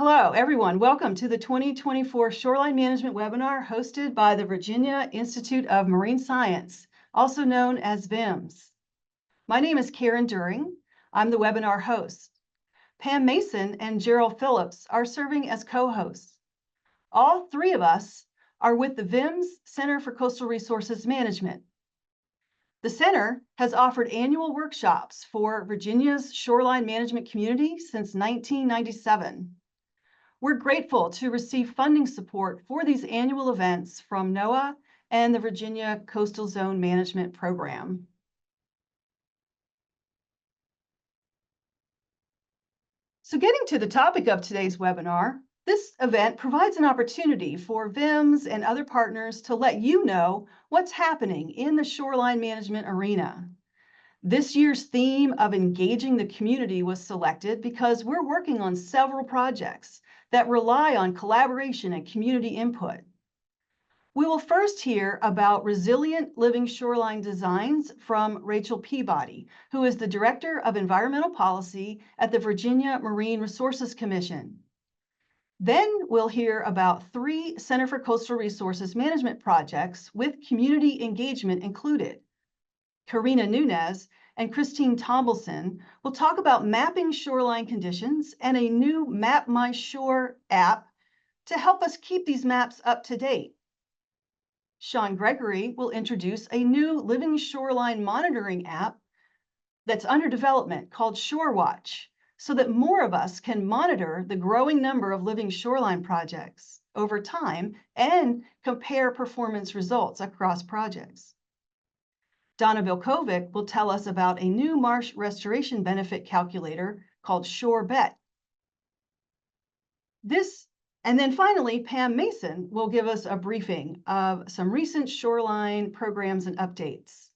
Hello, everyone. Welcome to the 2024 Shoreline Management webinar hosted by the Virginia Institute of Marine Science, also known as VIMS. My name is Karen During. I'm the webinar host. Pam Mason and Gerald Phillips are serving as co-hosts. All three of us are with the VIMS Center for Coastal Resources Management. The center has offered annual workshops for Virginia's shoreline management community since 1997. We're grateful to receive funding support for these annual events from NOAA and the Virginia Coastal Zone Management Program. So getting to the topic of today's webinar, this event provides an opportunity for VIMS and other partners to let you know what's happening in the shoreline management arena. This year's theme of engaging the community was selected because we're working on several projects that rely on collaboration and community input. We will first hear about resilient living shoreline designs from Rachel Peabody, who is the Director of Environmental Policy at the Virginia Marine Resources Commission. Then we'll hear about 3 Center for Coastal Resources Management projects with community engagement included. Karina Nunez and Christine Tombleson will talk about mapping shoreline conditions and a new Map My Shore app to help us keep these maps up to date. Sean Gregory will introduce a new living shoreline monitoring app that's under development called Shore Watch, so that more of us can monitor the growing number of living shoreline projects over time and compare performance results across projects. Donna Vilkovic will tell us about a new marsh restoration benefit calculator called Shore Bet. And then finally, Pam Mason will give us a briefing of some recent shoreline programs and updates.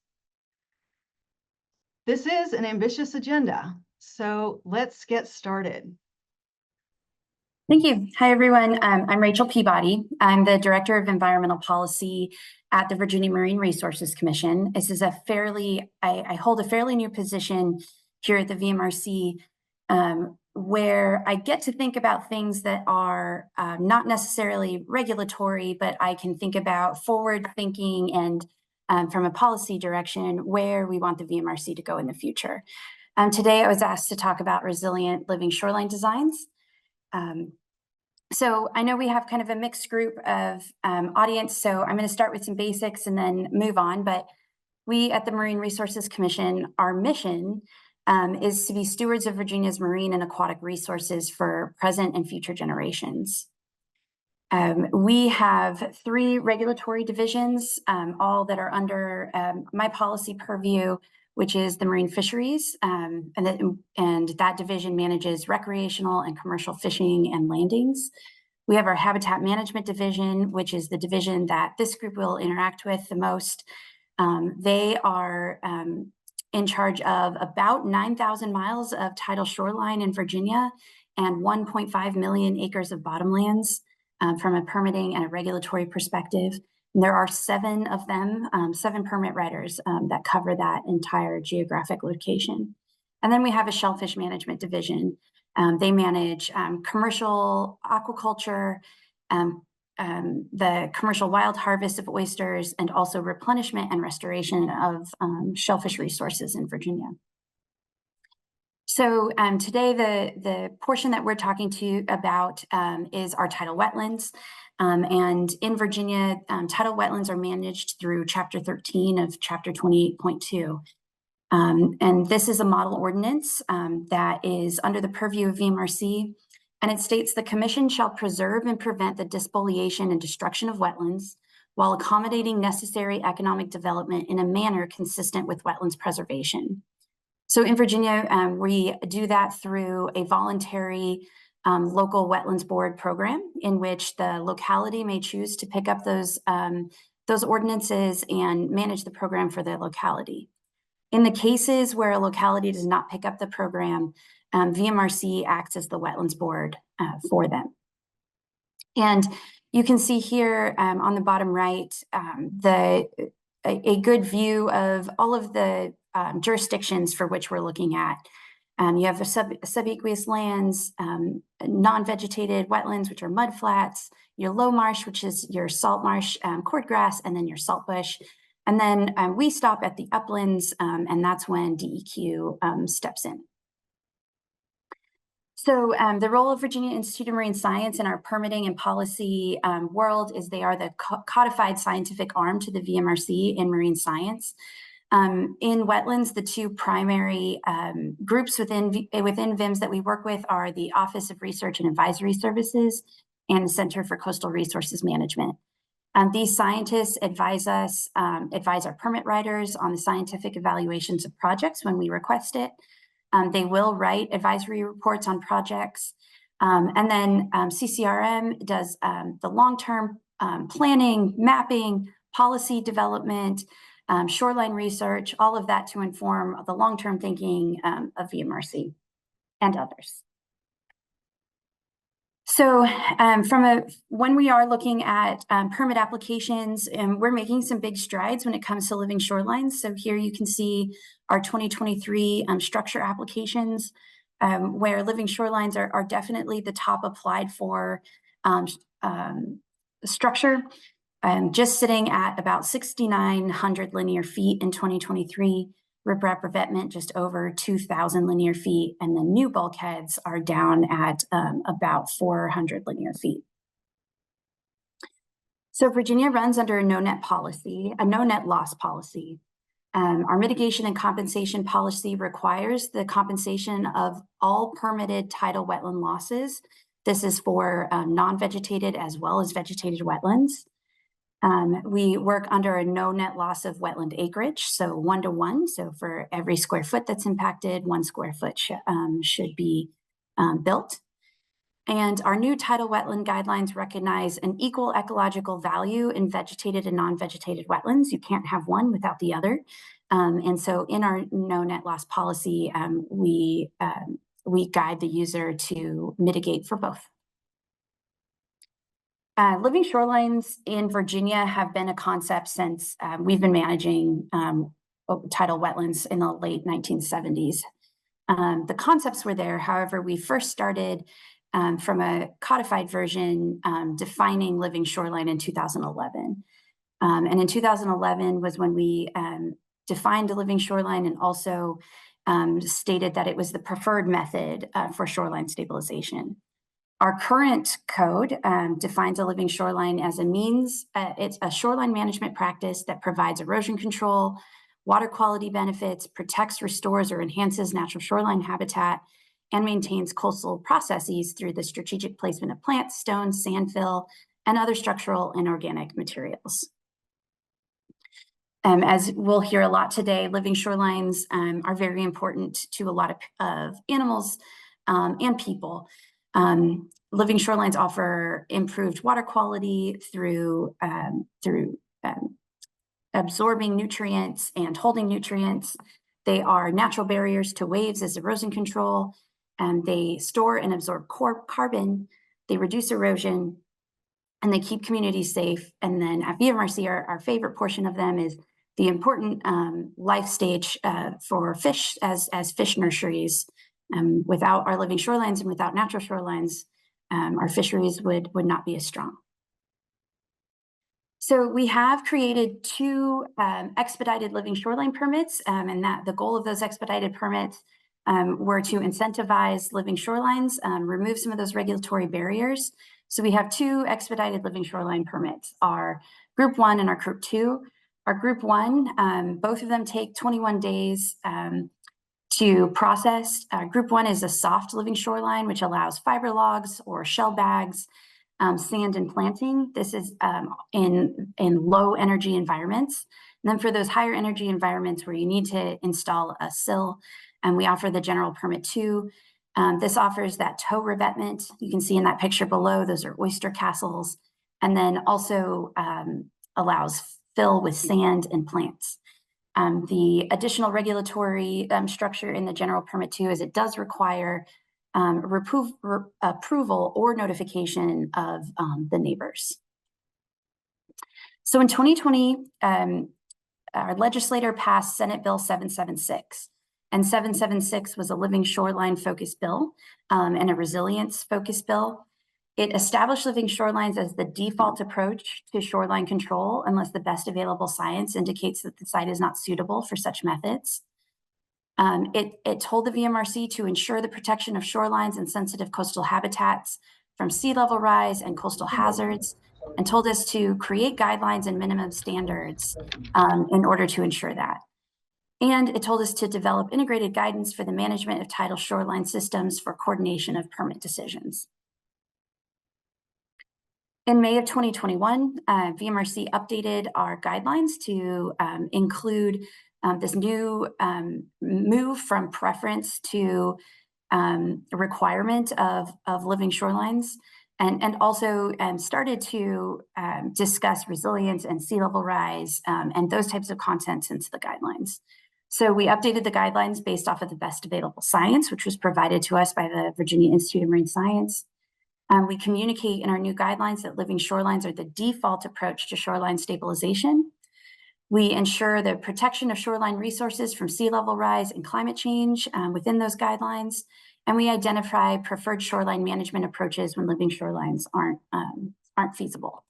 This is an ambitious agenda, so let's get started. Thank you. Hi, everyone. I'm Rachel Peabody. I'm the Director of Environmental Policy at the Virginia Marine Resources Commission. This is I hold a fairly new position here at the VMRC, where I get to think about things that are not necessarily regulatory, but I can think about forward thinking and from a policy direction where we want the VMRC to go in the future. Today, I was asked to talk about resilient living shoreline designs. So I know we have kind of a mixed group of audience, so I'm going to start with some basics and then move on. But we at the Marine Resources Commission, our mission is to be stewards of Virginia's marine and aquatic resources for present and future generations. We have 3 regulatory divisions, all that are under my policy purview, which is the marine fisheries, and that division manages recreational and commercial fishing and landings. We have our habitat management division, which is the division that this group will interact with the most. They are in charge of about 9,000 miles of tidal shoreline in Virginia and 1.5 million acres of bottomlands from a permitting and a regulatory perspective. And there are 7 of them, 7 permit writers that cover that entire geographic location. And then we have a shellfish management division. They manage commercial aquaculture, the commercial wild harvest of oysters, and also replenishment and restoration of shellfish resources in Virginia. So today, the portion that we're talking to you about is our tidal wetlands. And in Virginia, tidal wetlands are managed through Chapter 13 of Chapter 28.2. And this is a model ordinance that is under the purview of VMRC. And it states the commission shall preserve and prevent the despoliation and destruction of wetlands while accommodating necessary economic development in a manner consistent with wetlands preservation. So in Virginia, we do that through a voluntary local wetlands board program in which the locality may choose to pick up those ordinances and manage the program for their locality. In the cases where a locality does not pick up the program, VMRC acts as the wetlands board for them. And you can see here on the bottom right, a good view of all of the jurisdictions for which we're looking at. You have the subaqueous lands, non-vegetated wetlands, which are mud flats, your low marsh, which is your salt marsh, cordgrass, and then your salt bush. And then we stop at the uplands, and that's when DEQ steps in. So the role of Virginia Institute of Marine Science in our permitting and policy world is they are the codified scientific arm to the VMRC in marine science. In wetlands, the two primary groups within VIMS that we work with are the Office of Research and Advisory Services and the Center for Coastal Resources Management. These scientists advise our permit writers on the scientific evaluations of projects when we request it. They will write advisory reports on projects. And then CCRM does the long-term planning, mapping, policy development, shoreline research, all of that to inform the long-term thinking of VMRC and others. So when we are looking at permit applications, we're making some big strides when it comes to living shorelines. So here you can see our 2023 structure applications, where living shorelines are definitely the top applied for structure. Just sitting at about 6,900 linear feet in 2023, riprap revetment just over 2,000 linear feet, and the new bulkheads are down at about 400 linear feet. So Virginia runs under a no-net policy, a no-net loss policy. Our mitigation and compensation policy requires the compensation of all permitted tidal wetland losses. This is for non-vegetated as well as vegetated wetlands. We work under a no net loss of wetland acreage, so 1-to-1. So for every square foot that's impacted, 1 square foot should be built. And our new tidal wetland guidelines recognize an equal ecological value in vegetated and non-vegetated wetlands. You can't have one without the other. And so in our no net loss policy, we guide the user to mitigate for both. Living shorelines in Virginia have been a concept since we've been managing tidal wetlands in the late 1970s. The concepts were there, however, we first started from a codified version defining living shoreline in 2011. And in 2011 was when we defined a living shoreline and also stated that it was the preferred method for shoreline stabilization. Our current code defines a living shoreline as a means, it's a shoreline management practice that provides erosion control, water quality benefits, protects, restores, or enhances natural shoreline habitat, and maintains coastal processes through the strategic placement of plants, stones, sand fill, and other structural and organic materials. As we'll hear a lot today, living shorelines are very important to a lot of animals and people. Living shorelines offer improved water quality through absorbing nutrients and holding nutrients. They are natural barriers to waves as erosion control, and they store and absorb carbon. They reduce erosion, and they keep communities safe. And then at VMRC, our favorite portion of them is the important life stage for fish as fish nurseries. Without our living shorelines and without natural shorelines, our fisheries would not be as strong. So we have created 2 expedited living shoreline permits, and that the goal of those expedited permits were to incentivize living shorelines, remove some of those regulatory barriers. So we have 2 expedited living shoreline permits, our Group 1 and our Group 2. Our Group 1, both of them take 21 days to process. Group 1 is a soft living shoreline, which allows fiber logs or shell bags, sand and planting. This is in low energy environments. And then for those higher energy environments where you need to install a sill, we offer the general permit 2. This offers that tow revetment. You can see in that picture below, those are oyster castles, and then also allows fill with sand and plants. The additional regulatory structure in the general permit 2 is it does require approval or notification of the neighbors. So in 2020, our legislator passed Senate Bill 776. And 776 was a living shoreline focused bill and a resilience focused bill. It established living shorelines as the default approach to shoreline control unless the best available science indicates that the site is not suitable for such methods. It told the VMRC to ensure the protection of shorelines and sensitive coastal habitats from sea level rise and coastal hazards, and told us to create guidelines and minimum standards in order to ensure that. And it told us to develop integrated guidance for the management of tidal shoreline systems for coordination of permit decisions. In May of 2021, VMRC updated our guidelines to include this new move from preference to requirement of living shorelines, and also started to discuss resilience and sea level rise and those types of contents into the guidelines. So we updated the guidelines based off of the best available science, which was provided to us by the Virginia Institute of Marine Science. We communicate in our new guidelines that living shorelines are the default approach to shoreline stabilization. We ensure the protection of shoreline resources from sea level rise and climate change within those guidelines. And we identify preferred shoreline management approaches when living shorelines aren't feasible.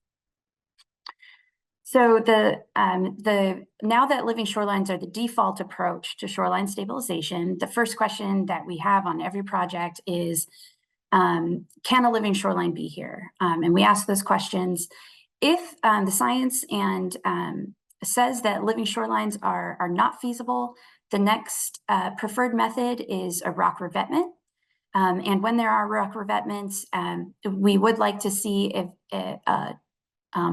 So now that living shorelines are the default approach to shoreline stabilization, the first question that we have on every project is, can a living shoreline be here? And we ask those questions. If the science says that living shorelines are not feasible, the next preferred method is a rock revetment. And when there are rock revetments, we would like to see if a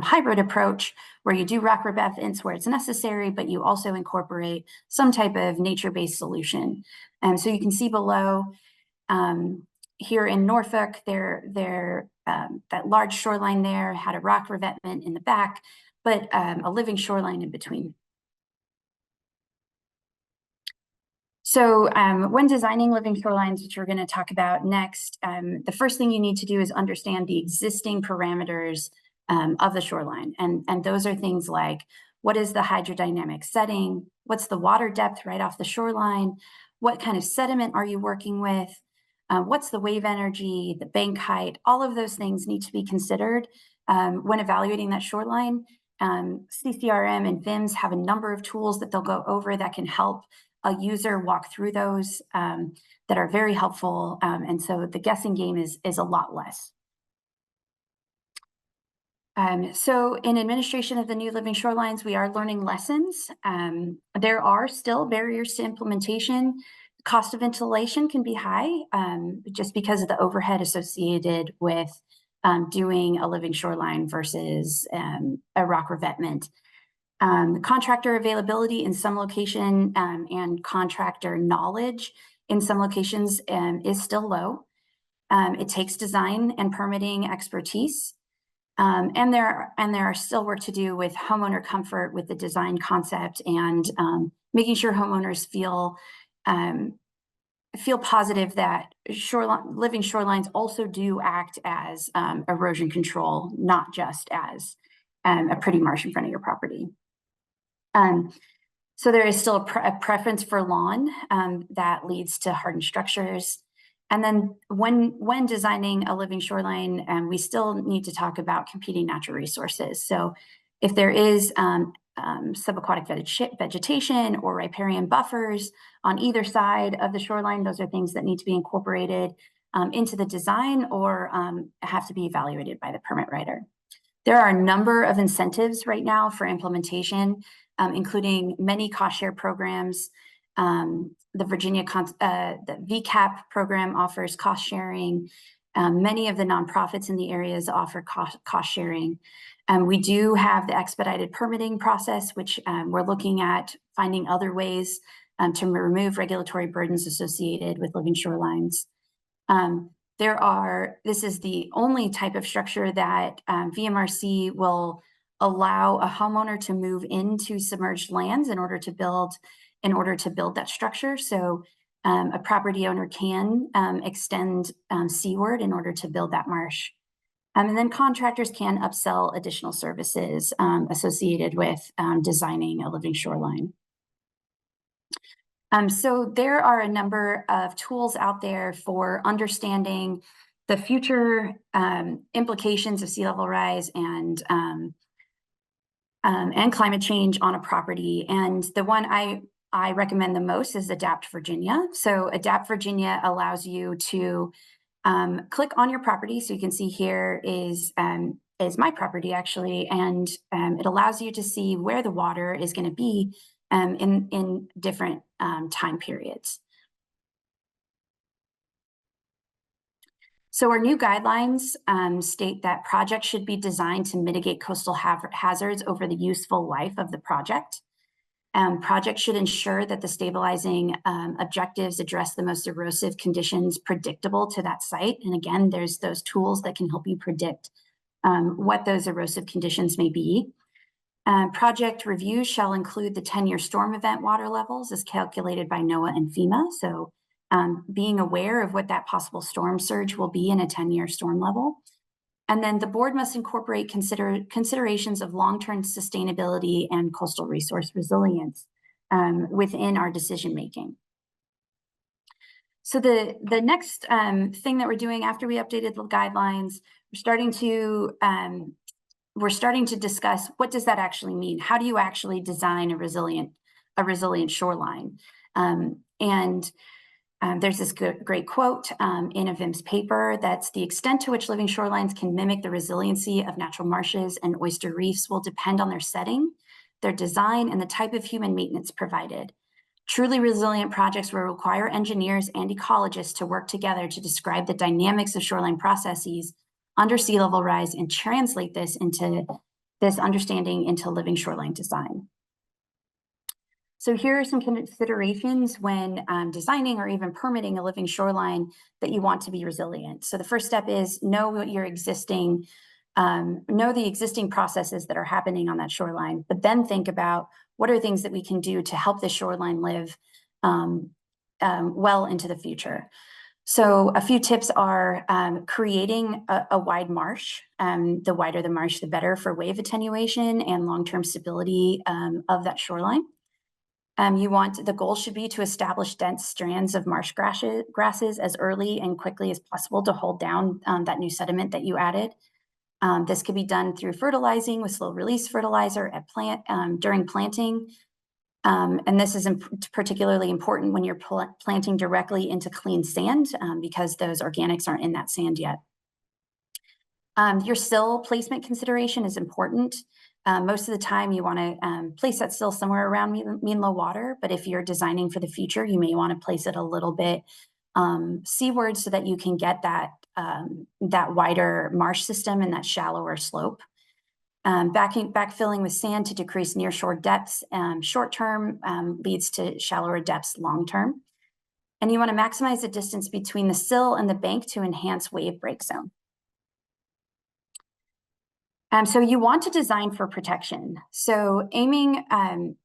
hybrid approach where you do rock revetments where it's necessary, but you also incorporate some type of nature-based solution. So you can see below here in Norfolk, that large shoreline there had a rock revetment in the back, but a living shoreline in between. So when designing living shorelines, which we're going to talk about next, the first thing you need to do is understand the existing parameters of the shoreline. And those are things like, what is the hydrodynamic setting? What's the water depth right off the shoreline? What kind of sediment are you working with? What's the wave energy, the bank height? All of those things need to be considered when evaluating that shoreline. CCRM and VIMS have a number of tools that they'll go over that can help a user walk through those that are very helpful. And so the guessing game is a lot less. So in administration of the new living shorelines, we are learning lessons. There are still barriers to implementation. Cost of installation can be high just because of the overhead associated with doing a living shoreline versus a rock revetment. Contractor availability in some location and contractor knowledge in some locations is still low. It takes design and permitting expertise. And there are still work to do with homeowner comfort with the design concept and making sure homeowners feel positive that living shorelines also do act as erosion control, not just as a pretty marsh in front of your property. So there is still a preference for lawn that leads to hardened structures. And then when designing a living shoreline, we still need to talk about competing natural resources. So if there is subaquatic vegetation or riparian buffers on either side of the shoreline, those are things that need to be incorporated into the design or have to be evaluated by the permit writer. There are a number of incentives right now for implementation, including many cost share programs. The VCAP program offers cost sharing. Many of the nonprofits in the areas offer cost sharing. We do have the expedited permitting process, which we're looking at finding other ways to remove regulatory burdens associated with living shorelines. This is the only type of structure that VMRC will allow a homeowner to move into submerged lands in order to build that structure. So a property owner can extend seaward in order to build that marsh. And then contractors can upsell additional services associated with designing a living shoreline. So there are a number of tools out there for understanding the future implications of sea level rise and climate change on a property. And the one I recommend the most is Adapt Virginia. So Adapt Virginia allows you to click on your property. So you can see here is my property actually, and it allows you to see where the water is going to be in different time periods. So our new guidelines state that projects should be designed to mitigate coastal hazards over the useful life of the project. Projects should ensure that the stabilizing objectives address the most erosive conditions predictable to that site. And again, there's those tools that can help you predict what those erosive conditions may be. Project reviews shall include the 10-year storm event water levels as calculated by NOAA and FEMA. So being aware of what that possible storm surge will be in a 10-year storm level. And then the board must incorporate considerations of long-term sustainability and coastal resource resilience within our decision-making. So the next thing that we're doing after we updated the guidelines, we're starting to discuss what does that actually mean? How do you actually design a resilient shoreline? There's this great quote in a VIMS paper that's the extent to which living shorelines can mimic the resiliency of natural marshes and oyster reefs will depend on their setting, their design, and the type of human maintenance provided. Truly resilient projects will require engineers and ecologists to work together to describe the dynamics of shoreline processes under sea level rise and translate this understanding into living shoreline design. So here are some considerations when designing or even permitting a living shoreline that you want to be resilient. So the first step is know what your existing, know the existing processes that are happening on that shoreline, but then think about what are things that we can do to help the shoreline live well into the future. So a few tips are creating a wide marsh. The wider the marsh, the better for wave attenuation and long-term stability of that shoreline. The goal should be to establish dense strands of marsh grasses as early and quickly as possible to hold down that new sediment that you added. This could be done through fertilizing with slow release fertilizer during planting. And this is particularly important when you're planting directly into clean sand because those organics aren't in that sand yet. Your sill placement consideration is important. Most of the time you want to place that sill somewhere around mean low water, but if you're designing for the future, you may want to place it a little bit seaward so that you can get that wider marsh system and that shallower slope. Backfilling with sand to decrease nearshore depths short-term leads to shallower depths long-term. And you want to maximize the distance between the sill and the bank to enhance wave break zone. So you want to design for protection. So and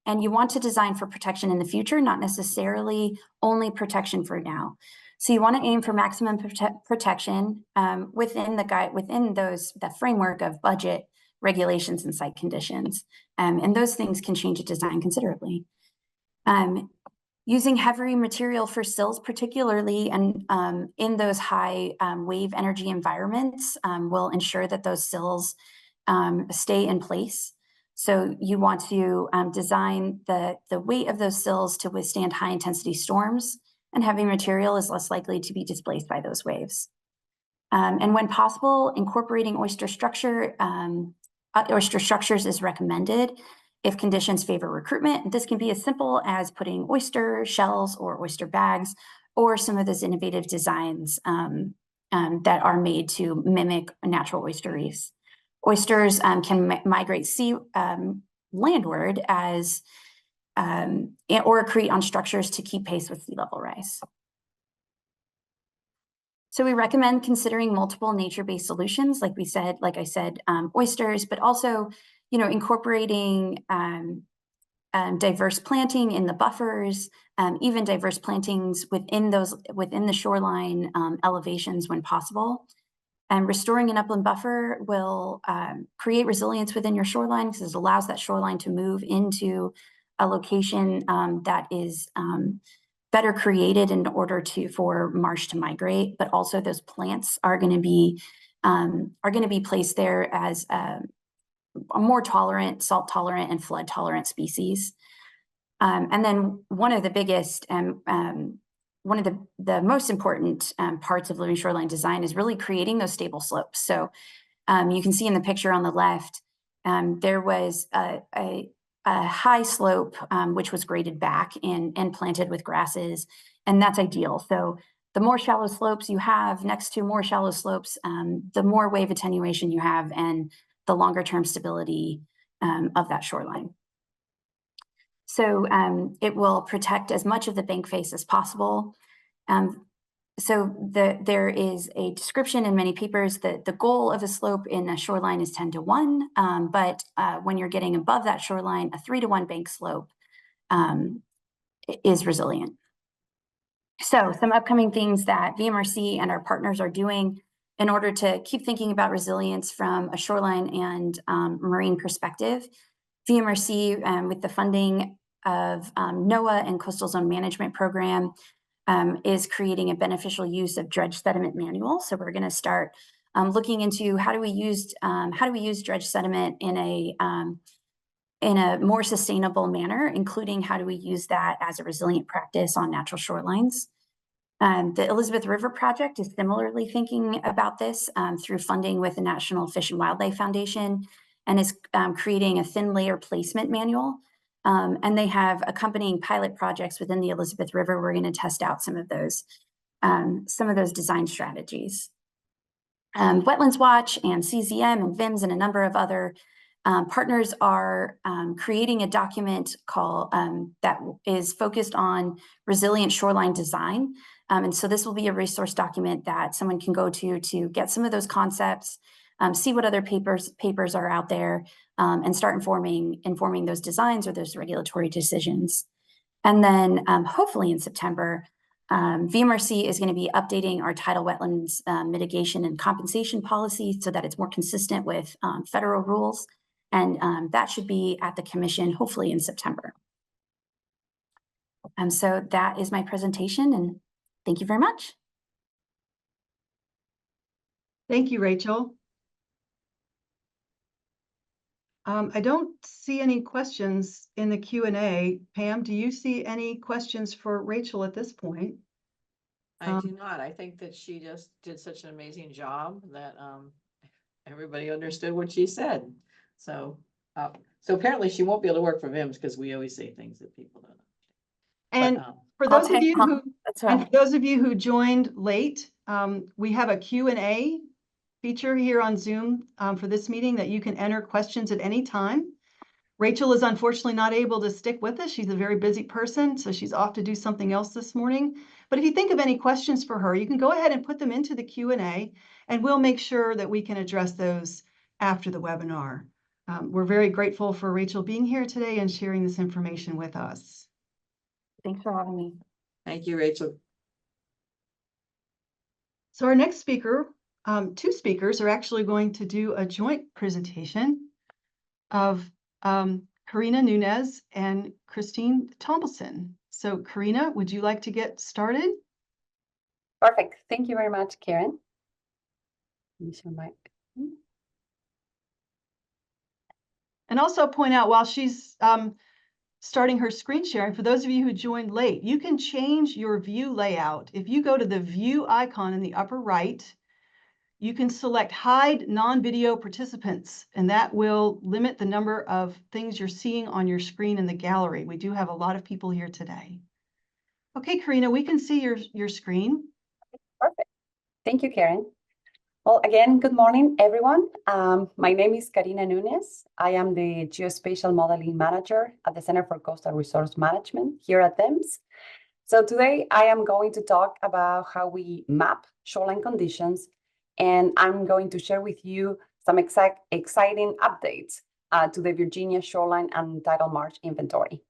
you want to design for protection in the future, not necessarily only protection for now. So you want to aim for maximum protection within the framework of budget, regulations, and site conditions. And those things can change a design considerably. Using heavy material for sills, particularly and in those high wave energy environments, will ensure that those sills stay in place. So you want to design the weight of those sills to withstand high intensity storms, and heavy material is less likely to be displaced by those waves. And when possible, incorporating oyster structures is recommended if conditions favor recruitment. This can be as simple as putting oyster shells or oyster bags, or some of those innovative designs that are made to mimic natural oyster reefs. Oysters can migrate landward or accrete on structures to keep pace with sea level rise. So we recommend considering multiple nature-based solutions, like I said, oysters, but also, incorporating diverse planting in the buffers, even diverse plantings within the shoreline elevations when possible. And restoring an upland buffer will create resilience within your shoreline because it allows that shoreline to move into a location that is better created in order for marsh to migrate, but also those plants are going to be placed there as a more tolerant, salt tolerant, and flood tolerant species. And then one of the biggest and one of the most important parts of living shoreline design is really creating those stable slopes. So you can see in the picture on the left, there was a high slope, which was graded back and planted with grasses, and that's ideal. So the more shallow slopes you have next to more shallow slopes, the more wave attenuation you have and the longer term stability of that shoreline. So it will protect as much of the bank face as possible. There is a description in many papers that the goal of a slope in a shoreline is 10-to-1, but when you're getting above that shoreline, a 3-to-1 bank slope is resilient. So some upcoming things that VMRC and our partners are doing in order to keep thinking about resilience from a shoreline and marine perspective. VMRC, with the funding of NOAA and Coastal Zone Management Program, is creating a beneficial use of dredge sediment manual. So we're going to start looking into how do we use dredge sediment in a more sustainable manner, including how do we use that as a resilient practice on natural shorelines. The Elizabeth River Project is similarly thinking about this through funding with the National Fish and Wildlife Foundation, and is creating a thin layer placement manual. And they have accompanying pilot projects within the Elizabeth River. We're going to test out some of those design strategies. Wetlands Watch and CZM and VIMS and a number of other partners are creating a document that is focused on resilient shoreline design. And so this will be a resource document that someone can go to get some of those concepts, see what other papers are out there, and start informing those designs or those regulatory decisions. And then hopefully in September, VMRC is going to be updating our tidal wetlands mitigation and compensation policy so that it's more consistent with federal rules. And that should be at the commission hopefully in September. So that is my presentation, and thank you very much. Thank you, Rachel. I don't see any questions in the Q&A. Pam, do you see any questions for Rachel at this point? I do not. I think that she just did such an amazing job that everybody understood what she said. So apparently she won't be able to work for VIMS because we always say things that people don't understand. And for those of you who joined late, we have a Q&A feature here on Zoom for this meeting that you can enter questions at any time. Rachel is unfortunately not able to stick with us. She's a very busy person, so she's off to do something else this morning. But if you think of any questions for her, you can go ahead and put them into the Q&A, and we'll make sure that we can address those after the webinar. We're very grateful for Rachel being here today and sharing this information with us. Thanks for having me. Thank you, Rachel. So our next speaker, two speakers are actually going to do a joint presentation of Karina Nunez and Christine Thompson. So Karina, would you like to get started? Perfect. Thank you very much, Karen. Let me share my mic. And also point out while she's starting her screen sharing, for those of you who joined late, you can change your view layout. If you go to the view icon in the upper right, you can select hide non-video participants, and that will limit the number of things you're seeing on your screen in the gallery. We do have a lot of people here today. Okay, Karina, we can see your screen. Perfect. Thank you, Karen. Well, again, good morning, everyone. My name is Karina Nunez. I am the Geospatial Modeling Manager at the Center for Coastal Resource Management here at VIMS. So today I am going to talk about how we map shoreline conditions, and I'm going to share with you some exciting updates to the Virginia Shoreline and Tidal Marsh Inventory.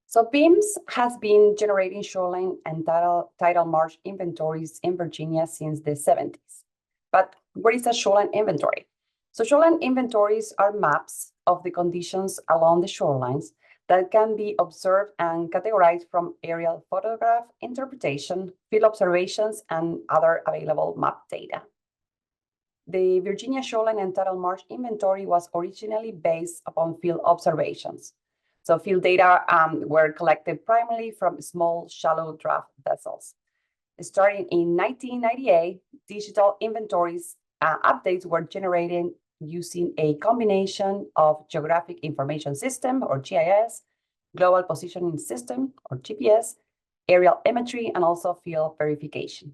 So VIMS has been generating shoreline and tidal marsh inventories in Virginia since the 70s. But what is a shoreline inventory? So shoreline inventories are maps of the conditions along the shorelines that can be observed and categorized from aerial photograph interpretation, field observations, and other available map data. The Virginia Shoreline and Tidal Marsh Inventory was originally based upon field observations. So field data were collected primarily from small shallow draft vessels. Starting in 1998, digital inventories updates were generated using a combination of Geographic Information System, or GIS, Global Positioning System, or GPS, aerial imagery, and also field verification.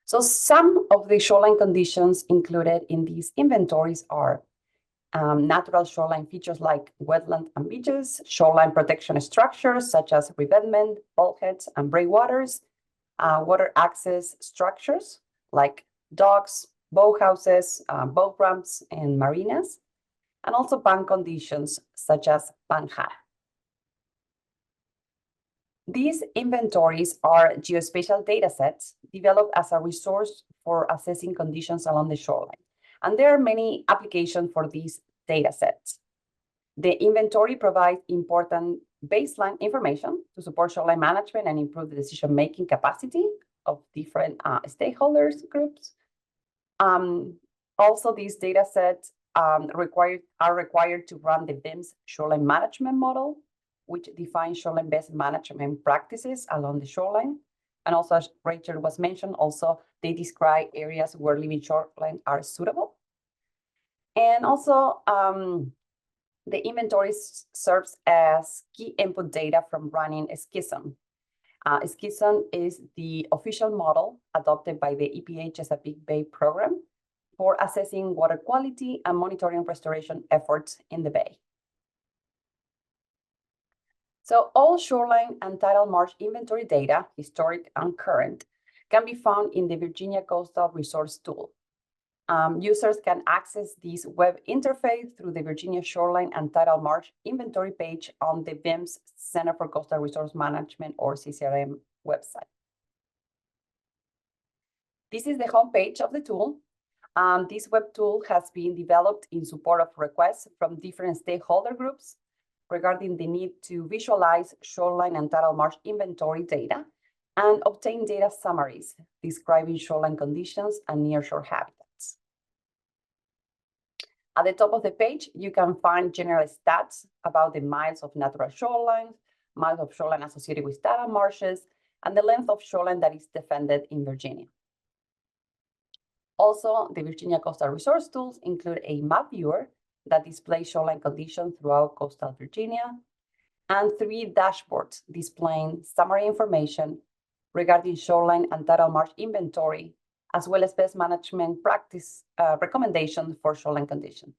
So some of the shoreline conditions included in these inventories are natural shoreline features like wetland and beaches, shoreline protection structures such as revetment, bulkheads, and breakwaters, water access structures like docks, boathouses, boat ramps, and marinas, and also bank conditions such as bank high. These inventories are geospatial datasets developed as a resource for assessing conditions along the shoreline. And there are many applications for these datasets. The inventory provides important baseline information to support shoreline management and improve the decision-making capacity of different stakeholders groups. Also, these datasets are required to run the VIMS shoreline management model, which defines shoreline-based management practices along the shoreline. And also, as Rachel was mentioned, also they describe areas where living shoreline are suitable. And also, the inventory serves as key input data from running SCISM. SCISM is the official model adopted by the EPA Chesapeake Bay program for assessing water quality and monitoring restoration efforts in the bay. So all shoreline and tidal marsh inventory data, historic and current, can be found in the Virginia Coastal Resource tool. Users can access this web interface through the Virginia Shoreline and Tidal Marsh inventory page on the VIMS Center for Coastal Resource Management, or CCRM, website. This is the homepage of the tool. This web tool has been developed in support of requests from different stakeholder groups regarding the need to visualize shoreline and tidal marsh inventory data and obtain data summaries describing shoreline conditions and nearshore habitats. At the top of the page, you can find general stats about the miles of natural shoreline, miles of shoreline associated with tidal marshes, and the length of shoreline that is defended in Virginia. Also, the Virginia Coastal Resource tools include a map viewer that displays shoreline conditions throughout coastal Virginia, and 3 dashboards displaying summary information regarding shoreline and tidal marsh inventory, as well as best management practice recommendations for shoreline conditions.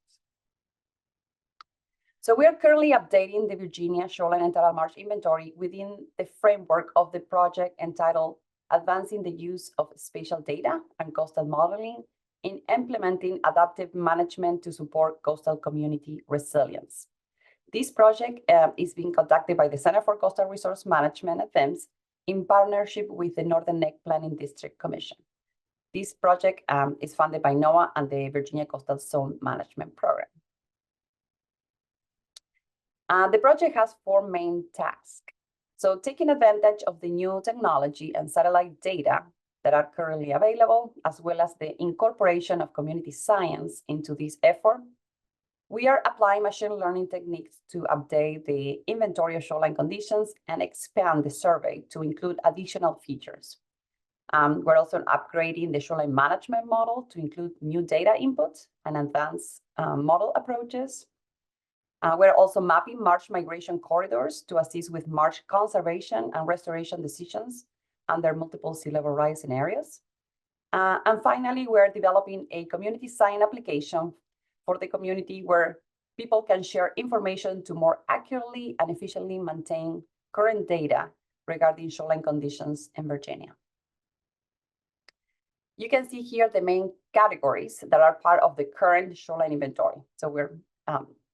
So we are currently updating the Virginia Shoreline and Tidal Marsh Inventory within the framework of the project entitled Advancing the Use of Spatial Data and Coastal Modeling in Implementing Adaptive Management to Support Coastal Community Resilience. This project is being conducted by the Center for Coastal Resource Management at VIMS in partnership with the Northern Neck Planning District Commission. This project is funded by NOAA and the Virginia Coastal Zone Management Program. The project has 4 main tasks. So taking advantage of the new technology and satellite data that are currently available, as well as the incorporation of community science into this effort, we are applying machine learning techniques to update the inventory of shoreline conditions and expand the survey to include additional features. We're also upgrading the shoreline management model to include new data inputs and advanced model approaches. We're also mapping marsh migration corridors to assist with marsh conservation and restoration decisions under multiple sea level rise scenarios. And finally, we're developing a community science application for the community where people can share information to more accurately and efficiently maintain current data regarding shoreline conditions in Virginia. You can see here the main categories that are part of the current shoreline inventory. So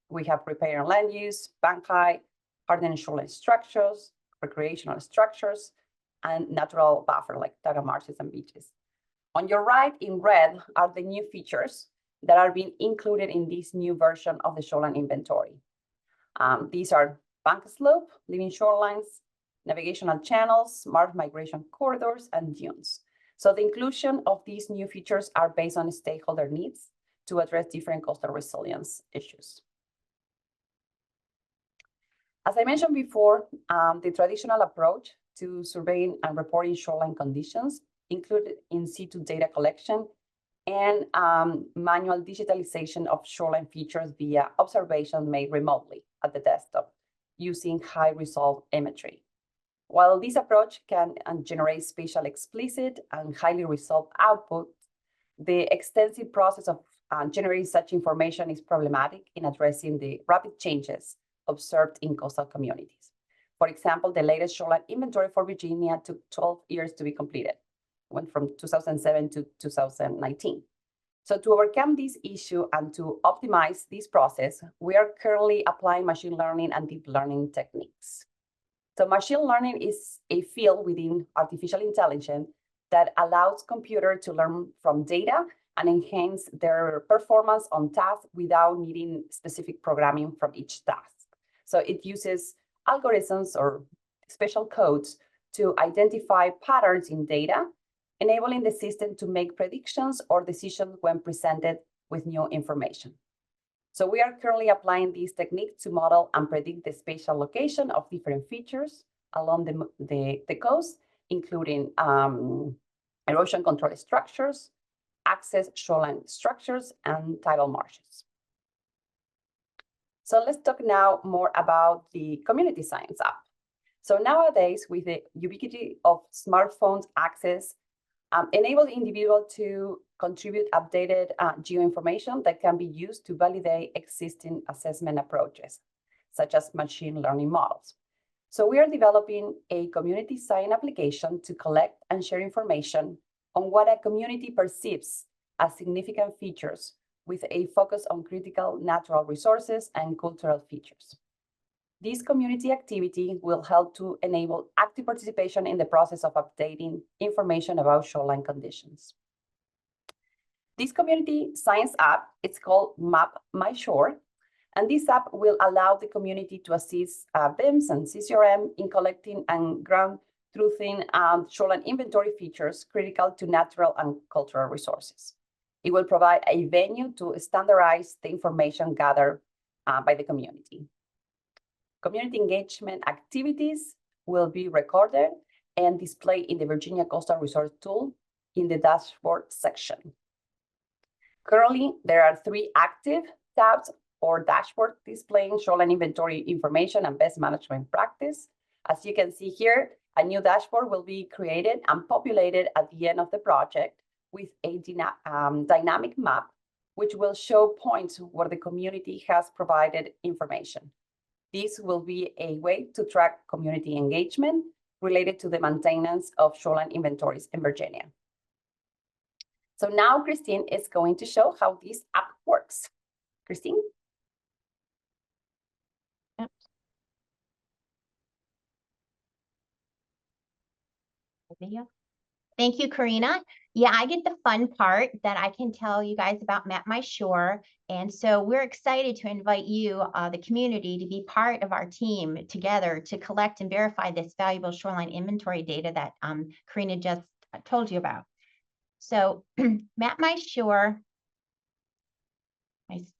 we have riparian land use, bank high, hardened shoreline structures, recreational structures, and natural buffer like tidal marshes and beaches. On your right in red are the new features that are being included in this new version of the shoreline inventory. These are bank slope, living shorelines, navigational channels, smart migration corridors, and dunes. So the inclusion of these new features are based on stakeholder needs to address different coastal resilience issues. As I mentioned before, the traditional approach to surveying and reporting shoreline conditions included in situ data collection and manual digitalization of shoreline features via observation made remotely at the desktop using high-resolve imagery. While this approach can generate spatial explicit and highly resolved output, the extensive process of generating such information is problematic in addressing the rapid changes observed in coastal communities. For example, the latest shoreline inventory for Virginia took 12 years to be completed, went from 2007 to 2019. So to overcome this issue and to optimize this process, we are currently applying machine learning and deep learning techniques. So machine learning is a field within artificial intelligence that allows computers to learn from data and enhance their performance on tasks without needing specific programming from each task. So it uses algorithms or special codes to identify patterns in data, enabling the system to make predictions or decisions when presented with new information. So we are currently applying this technique to model and predict the spatial location of different features along the coast, including erosion control structures, access shoreline structures, and tidal marshes. So let's talk now more about the community science app. So nowadays, with the ubiquity of smartphones access, enable the individual to contribute updated geoinformation that can be used to validate existing assessment approaches, such as machine learning models. So we are developing a community science application to collect and share information on what a community perceives as significant features, with a focus on critical natural resources and cultural features. This community activity will help to enable active participation in the process of updating information about shoreline conditions. This community science app, it's called Map My Shore, and this app will allow the community to assist BIMS and CCRM in collecting and ground truthing shoreline inventory features critical to natural and cultural resources. It will provide a venue to standardize the information gathered by the community. Community engagement activities will be recorded and displayed in the Virginia Coastal Resource Tool in the dashboard section. Currently, there are 3 active tabs or dashboard displaying shoreline inventory information and best management practice. As you can see here, a new dashboard will be created and populated at the end of the project with a dynamic map, which will show points where the community has provided information. This will be a way to track community engagement related to the maintenance of shoreline inventories in Virginia. So now Christine is going to show how this app works. Christine? Video. Thank you, Karina. Yeah, I get the fun part that I can tell you guys about Map My Shore. And so we're excited to invite you, the community, to be part of our team together to collect and verify this valuable shoreline inventory data that Karina just told you about. So Map My Shore is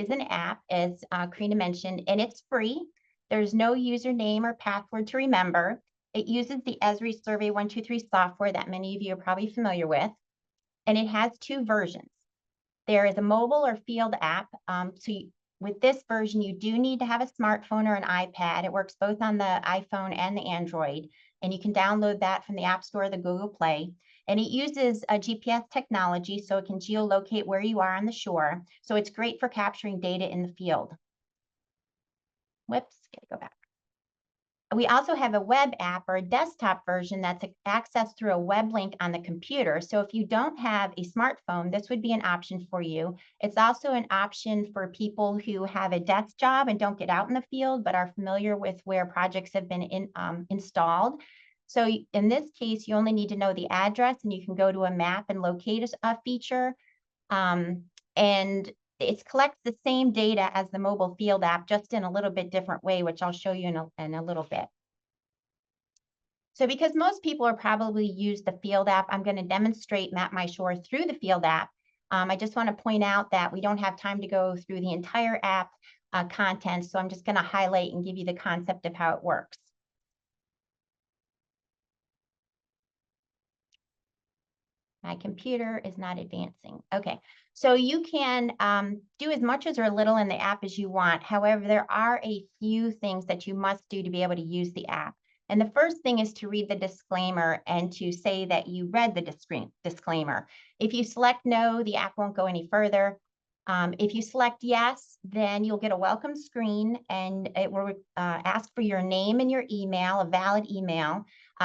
an app, as Karina mentioned, and it's free. There's no username or password to remember. It uses the Esri Survey 123 software that many of you are probably familiar with, and it has 2 versions. There is a mobile or field app. With this version, you do need to have a smartphone or an iPad. It works both on the iPhone and the Android, and you can download that from the App Store or the Google Play. And it uses a GPS technology, so it can geolocate where you are on the shore. So it's great for capturing data in the field. Whoops, gotta go back. We also have a web app or a desktop version that's accessed through a web link on the computer. So if you don't have a smartphone, this would be an option for you. It's also an option for people who have a desk job and don't get out in the field, but are familiar with where projects have been installed. So in this case, you only need to know the address and you can go to a map and locate a feature. And it collects the same data as the mobile field app, just in a little bit different way, which I'll show you in a little bit. So because most people are probably use the field app, I'm going to demonstrate Map My Shore through the field app. I just want to point out that we don't have time to go through the entire app content, so I'm just going to highlight and give you the concept of how it works. My computer is not advancing. Okay, so you can do as much as or little in the app as you want. However, there are a few things that you must do to be able to use the app. And the first thing is to read the disclaimer and to say that you read the disclaimer. If you select no, the app won't go any further. If you select yes, then you'll get a welcome screen and it will ask for your name and your email, a valid email.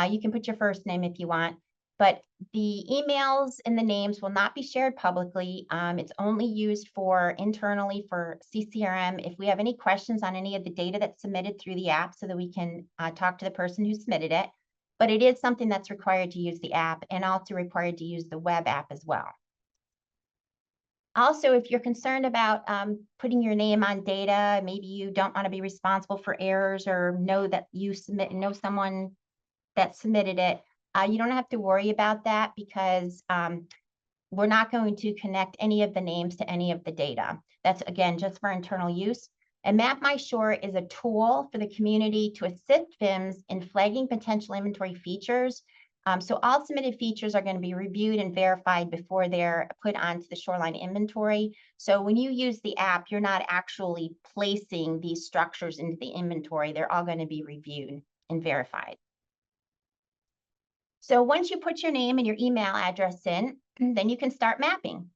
You can put your first name if you want, but the emails and the names will not be shared publicly. It's only used for internally for CCRM if we have any questions on any of the data that's submitted through the app so that we can talk to the person who submitted it. But it is something that's required to use the app and also required to use the web app as well. Also, if you're concerned about putting your name on data, maybe you don't want to be responsible for errors or know that you know someone that submitted it, you don't have to worry about that because we're not going to connect any of the names to any of the data. That's, again, just for internal use. And Map My Shore is a tool for the community to assist VIMs in flagging potential inventory features. So all submitted features are going to be reviewed and verified before they're put onto the shoreline inventory. So when you use the app, you're not actually placing these structures into the inventory. They're all going to be reviewed and verified. So once you put your name and your email address in, then you can start mapping.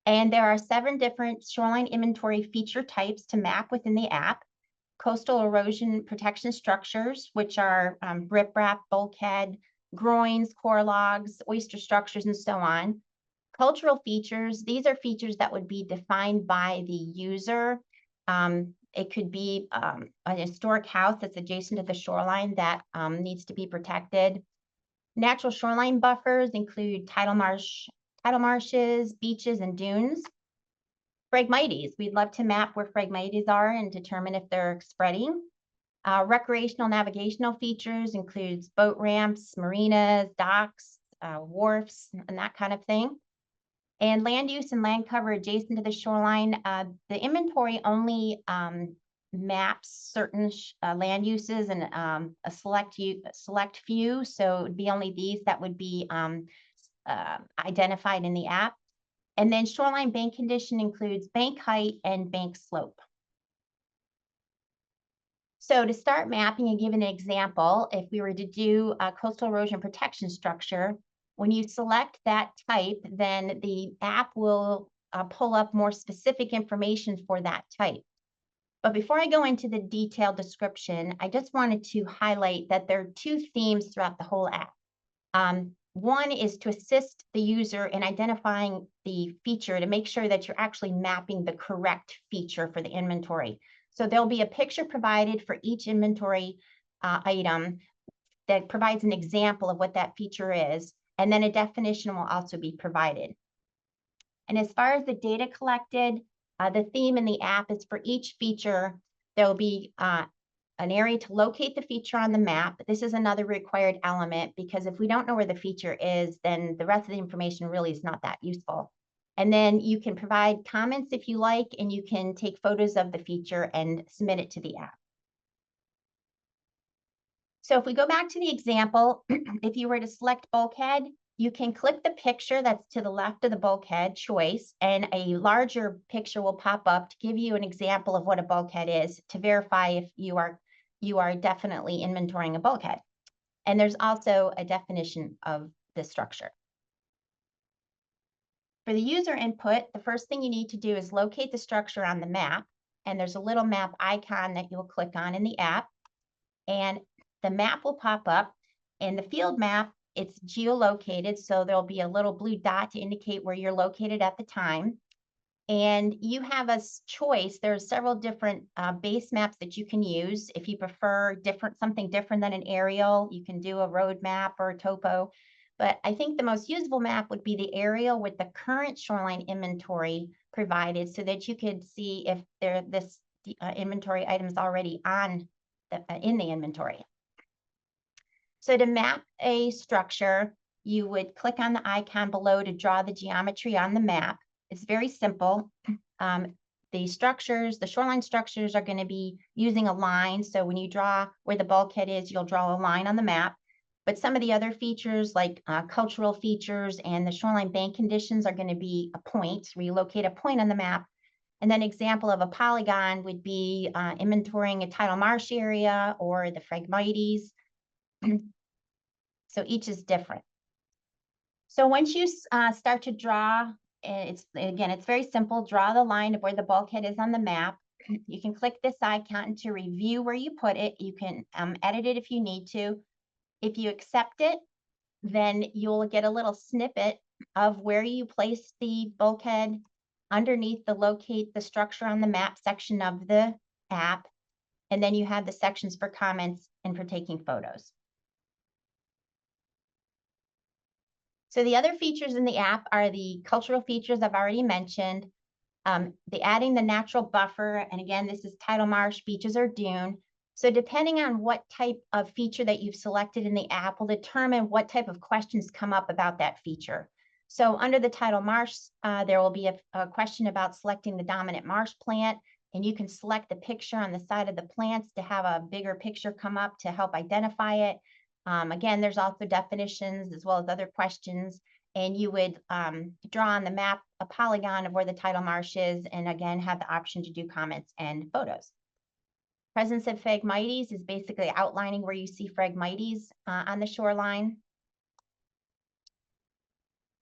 And there are 7 different shoreline inventory feature types to map within the app. Coastal erosion protection structures, which are riprap, bulkhead, groins, core logs, oyster structures, and so on. Cultural features, these are features that would be defined by the user. It could be a historic house that's adjacent to the shoreline that needs to be protected. Natural shoreline buffers include tidal marshes, beaches, and dunes. Phragmites, we'd love to map where phragmites are and determine if they're spreading. Recreational navigational features includes boat ramps, marinas, docks, wharfs, and that kind of thing. And land use and land cover adjacent to the shoreline. The inventory only maps certain land uses and a select few. So it would be only these that would be identified in the app. And then shoreline bank condition includes bank height and bank slope. So to start mapping and give an example, if we were to do a coastal erosion protection structure, when you select that type, then the app will pull up more specific information for that type. But before I go into the detailed description, I just wanted to highlight that there are 2 themes throughout the whole app. One is to assist the user in identifying the feature to make sure that you're actually mapping the correct feature for the inventory. So there'll be a picture provided for each inventory item that provides an example of what that feature is, and then a definition will also be provided. And as far as the data collected, the theme in the app is for each feature, there will be an area to locate the feature on the map. This is another required element because if we don't know where the feature is, then the rest of the information really is not that useful. And then you can provide comments if you like, and you can take photos of the feature and submit it to the app. So if we go back to the example, if you were to select bulkhead, you can click the picture that's to the left of the bulkhead choice, and a larger picture will pop up to give you an example of what a bulkhead is to verify if you are definitely inventorying a bulkhead. And there's also a definition of the structure. For the user input, the first thing you need to do is locate the structure on the map. And there's a little map icon that you'll click on in the app. And the map will pop up. In the field map, it's geolocated, so there'll be a little blue dot to indicate where you're located at the time. And you have a choice. There's several different base maps that you can use. If you prefer something different than an aerial, you can do a road map or a topo. But I think the most usable map would be the aerial with the current shoreline inventory provided, so that you could see if this inventory item is already on in the inventory. So to map a structure, you would click on the icon below to draw the geometry on the map. It's very simple. The shoreline structures are going to be using a line. So when you draw where the bulkhead is, you'll draw a line on the map. But some of the other features like cultural features and the shoreline bank conditions are going to be a point, where you locate a point on the map. And then example of a polygon would be inventorying a tidal marsh area or the Phragmites. So each is different. So once you start to draw, it's very simple. Draw the line of where the bulkhead is on the map. You can click this icon to review where you put it. You can edit it if you need to. If you accept it, then you'll get a little snippet of where you place the bulkhead underneath the locate the structure on the map section of the app. And then you have the sections for comments and for taking photos. So the other features in the app are the cultural features I've already mentioned, the adding the natural buffer. And again, this is tidal marsh, beaches, or dune. So depending on what type of feature that you've selected in the app will determine what type of questions come up about that feature. So under the tidal marsh, there will be a question about selecting the dominant marsh plant, and you can select the picture on the side of the plants to have a bigger picture come up to help identify it. Again, there's also definitions as well as other questions, and you would draw on the map a polygon of where the tidal marsh is, and again, have the option to do comments and photos. Presence of Phragmites is basically outlining where you see Phragmites on the shoreline.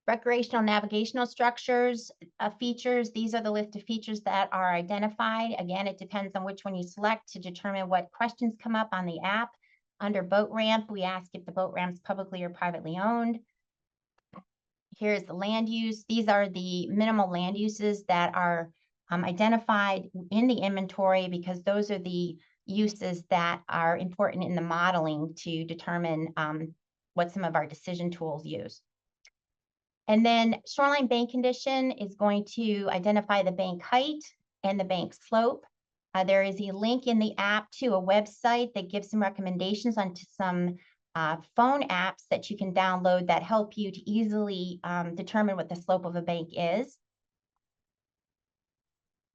Recreational navigational structures, features, these are the list of features that are identified. Again, it depends on which one you select to determine what questions come up on the app. Under boat ramp, we ask if the boat ramp is publicly or privately owned. Here's the land use. These are the minimal land uses that are identified in the inventory, because those are the uses that are important in the modeling to determine what some of our decision tools use. And then shoreline bank condition is going to identify the bank height and the bank slope. There is a link in the app to a website that gives some recommendations onto some phone apps that you can download that help you to easily determine what the slope of a bank is.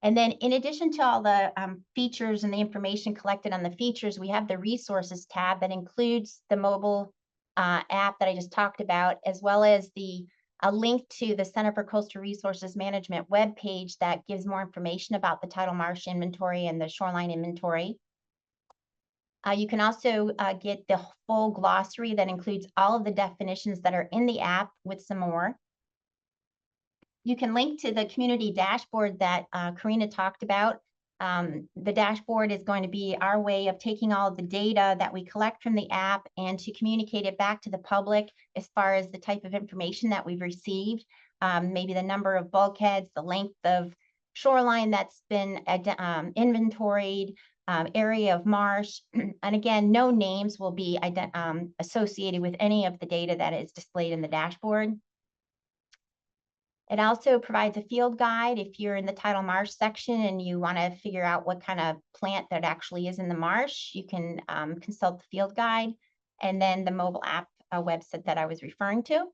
And then in addition to all the features and the information collected on the features, we have the resources tab that includes the mobile app that I just talked about, as well as a link to the Center for Coastal Resources Management webpage that gives more information about the tidal marsh inventory and the shoreline inventory. You can also get the full glossary that includes all of the definitions that are in the app with some more. You can link to the community dashboard that Karina talked about. The dashboard is going to be our way of taking all of the data that we collect from the app and to communicate it back to the public as far as the type of information that we've received, maybe the number of bulkheads, the length of shoreline that's been inventoried, area of marsh. And again, no names will be associated with any of the data that is displayed in the dashboard. It also provides a field guide if you're in the tidal marsh section and you want to figure out what kind of plant that actually is in the marsh. You can consult the field guide, and then the mobile app website that I was referring to.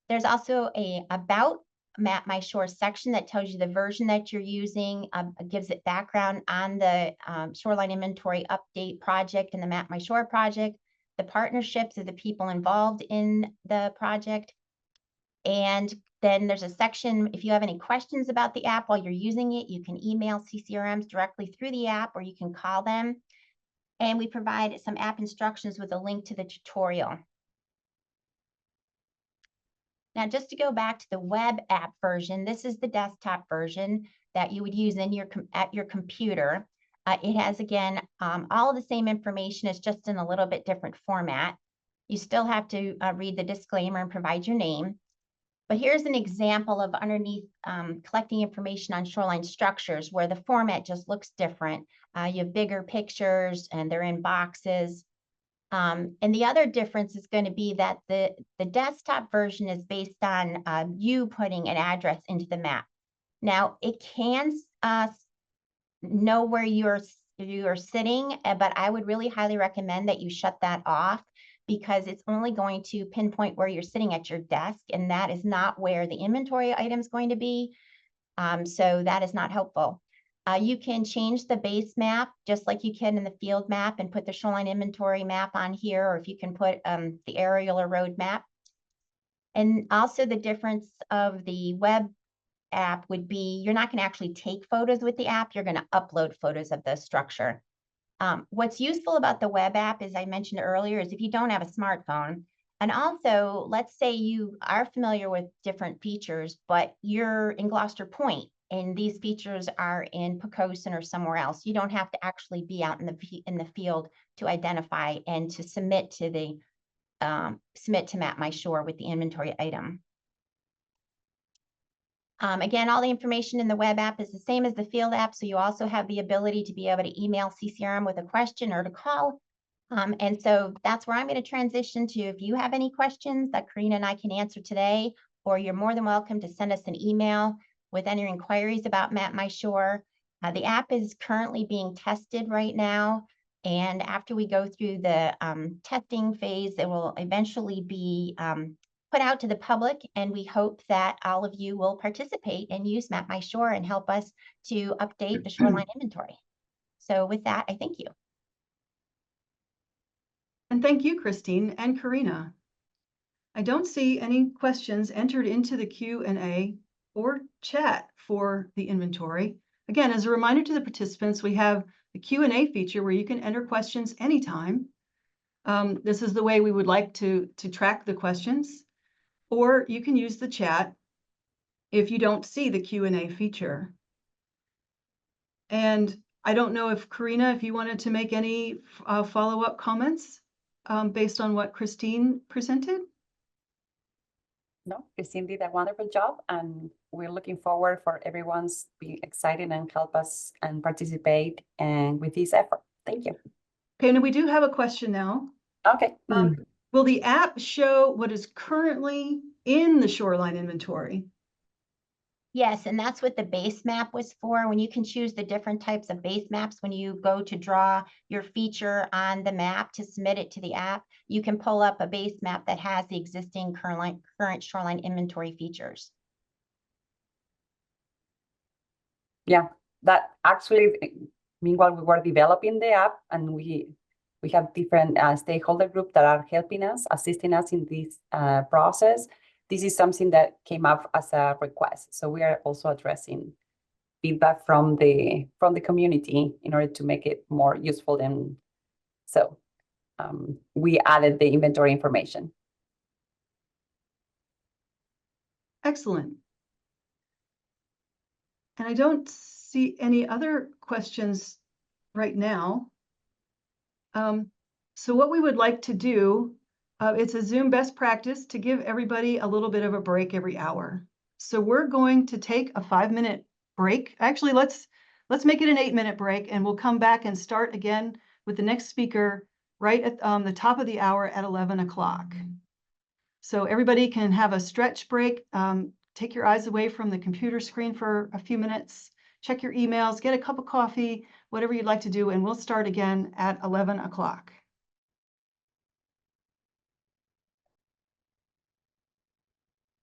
There's also a About Map My Shore section that tells you the version that you're using, gives it background on the shoreline inventory update project and the Map My Shore project, the partnerships of the people involved in the project. And then there's a section, if you have any questions about the app while you're using it, you can email CCRMs directly through the app, or you can call them. And we provide some app instructions with a link to the tutorial. Now, just to go back to the web app version, this is the desktop version that you would use in at your computer. It has, again, all of the same information. It's just in a little bit different format. You still have to read the disclaimer and provide your name. But here's an example of underneath collecting information on shoreline structures where the format just looks different. You have bigger pictures and they're in boxes. And the other difference is going to be that the desktop version is based on you putting an address into the map. Now, it can know where you're sitting, but I would really highly recommend that you shut that off because it's only going to pinpoint where you're sitting at your desk, and that is not where the inventory item is going to be. So that is not helpful. You can change the base map just like you can in the field map and put the shoreline inventory map on here, or if you can put the aerial or road map. And also the difference of the web app would be you're not going to actually take photos with the app, you're going to upload photos of the structure. What's useful about the web app, as I mentioned earlier, is if you don't have a smartphone, and also let's say you are familiar with different features, but you're in Gloucester Point and these features are in Pocosin or somewhere else, you don't have to actually be out in the field to identify and to submit to the submit to Map My Shore with the inventory item. Again, all the information in the web app is the same as the field app, so you also have the ability to be able to email CCRM with a question or to call. And so that's where I'm going to transition to. If you have any questions that Karina and I can answer today, or you're more than welcome to send us an email with any inquiries about Map My Shore. The app is currently being tested right now. And after we go through the testing phase, it will eventually be put out to the public, and we hope that all of you will participate and use Map My Shore and help us to update the shoreline inventory. So with that, I thank you. And thank you, Christine and Karina. I don't see any questions entered into the Q&A or chat for the inventory. Again, as a reminder to the participants, we have the Q&A feature where you can enter questions anytime. This is the way we would like to track the questions. Or you can use the chat if you don't see the Q&A feature. And I don't know if Karina, if you wanted to make any follow-up comments based on what Christine presented? No, Christine did a wonderful job, and we're looking forward for everyone's being excited and help us and participate and with this effort. Thank you. Okay, and we do have a question now. Okay. Will the app show what is currently in the shoreline inventory? Yes, and that's what the base map was for. When you can choose the different types of base maps, when you go to draw your feature on the map to submit it to the app, you can pull up a base map that has the existing current shoreline inventory features. Yeah, that actually, meanwhile, we were developing the app, and we have different stakeholder groups that are helping us, assisting us in this process. This is something that came up as a request. So we are also addressing feedback from the community in order to make it more useful. And so we added the inventory information. Excellent. And I don't see any other questions right now. So what we would like to do, it's a Zoom best practice to give everybody a little bit of a break every hour. So we're going to take a 5-minute break. Actually, let's make it an 8-minute break, and we'll come back and start again with the next speaker right at the top of the hour at 11 o'clock. So everybody can have a stretch break. Take your eyes away from the computer screen for a few minutes, check your emails, get a cup of coffee, whatever you'd like to do, and we'll start again at 11 o'clock.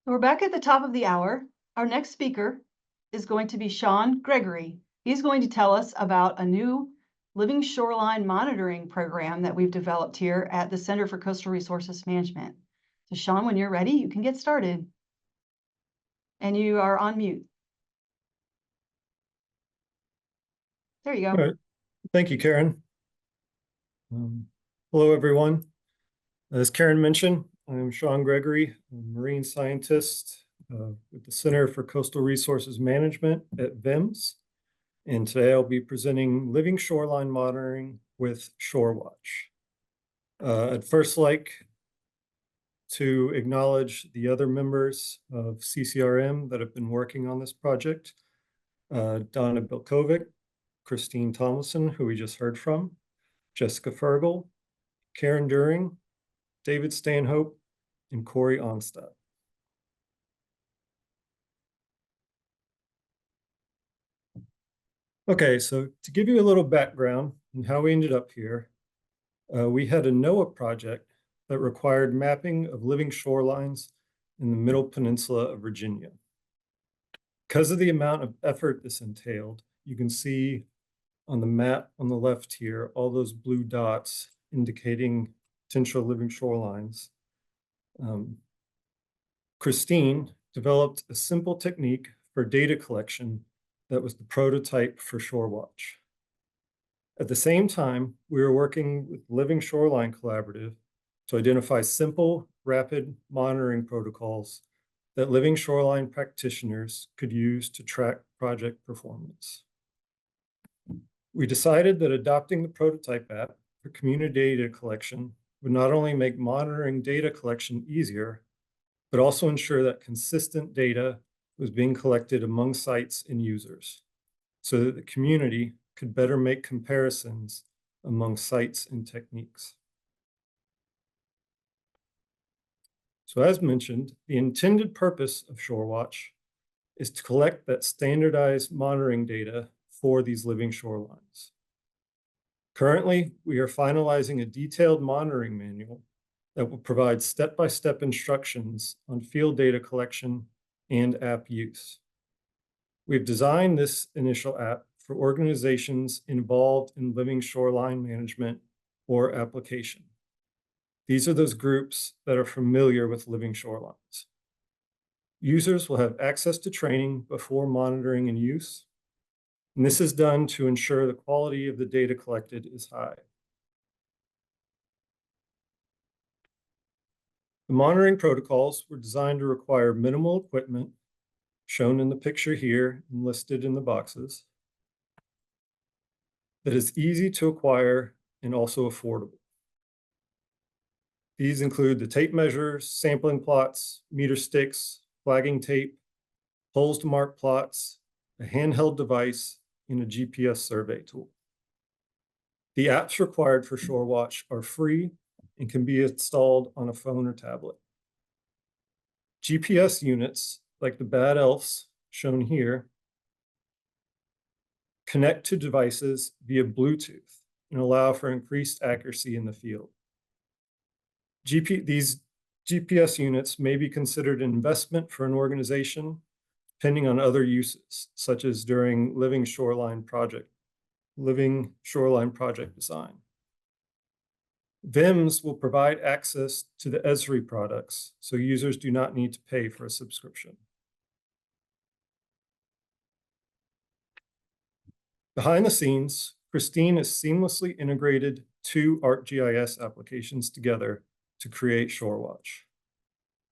We're back at the top of the hour. Our next speaker is going to be Sean Gregory. He's going to tell us about a new living shoreline monitoring program that we've developed here at the Center for Coastal Resources Management. So Sean, when you're ready, you can get started. And you are on mute. There you go. All right. Thank you, Karen. Hello, everyone. As Karen mentioned, I'm Sean Gregory, a marine scientist with the Center for Coastal Resources Management at VIMS. And today I'll be presenting living shoreline monitoring with ShoreWatch. I'd first like to acknowledge the other members of CCRM that have been working on this project. Donna Bilkovic, Christine Tomlinson, who we just heard from, Jessica Fergal, Karen During, David Stanhope, and Corey Onstadt. Okay, so to give you a little background on how we ended up here, we had a NOAA project that required mapping of living shorelines in the Middle Peninsula of Virginia. Because of the amount of effort this entailed, you can see on the map on the left here, all those blue dots indicating potential living shorelines. Christine developed a simple technique for data collection that was the prototype for ShoreWatch. At the same time, we were working with Living Shoreline Collaborative to identify simple, rapid monitoring protocols that living shoreline practitioners could use to track project performance. We decided that adopting the prototype app for community data collection would not only make monitoring data collection easier, but also ensure that consistent data was being collected among sites and users so that the community could better make comparisons among sites and techniques. So as mentioned, the intended purpose of ShoreWatch is to collect that standardized monitoring data for these living shorelines. Currently, we are finalizing a detailed monitoring manual that will provide step-by-step instructions on field data collection and app use. We've designed this initial app for organizations involved in living shoreline management or application. These are those groups that are familiar with living shorelines. Users will have access to training before monitoring and use, and this is done to ensure the quality of the data collected is high. The monitoring protocols were designed to require minimal equipment, shown in the picture here and listed in the boxes, that is easy to acquire and also affordable. These include the tape measures, sampling plots, meter sticks, flagging tape, poles to mark plots, a handheld device, and a GPS survey tool. The apps required for ShoreWatch are free and can be installed on a phone or tablet. GPS units, like the Bad Elves shown here, connect to devices via Bluetooth and allow for increased accuracy in the field. These GPS units may be considered an investment for an organization, depending on other uses, such as during living shoreline project design. VIMS will provide access to the Esri products, so users do not need to pay for a subscription. Behind the scenes, Christine has seamlessly integrated two ArcGIS applications together to create ShoreWatch.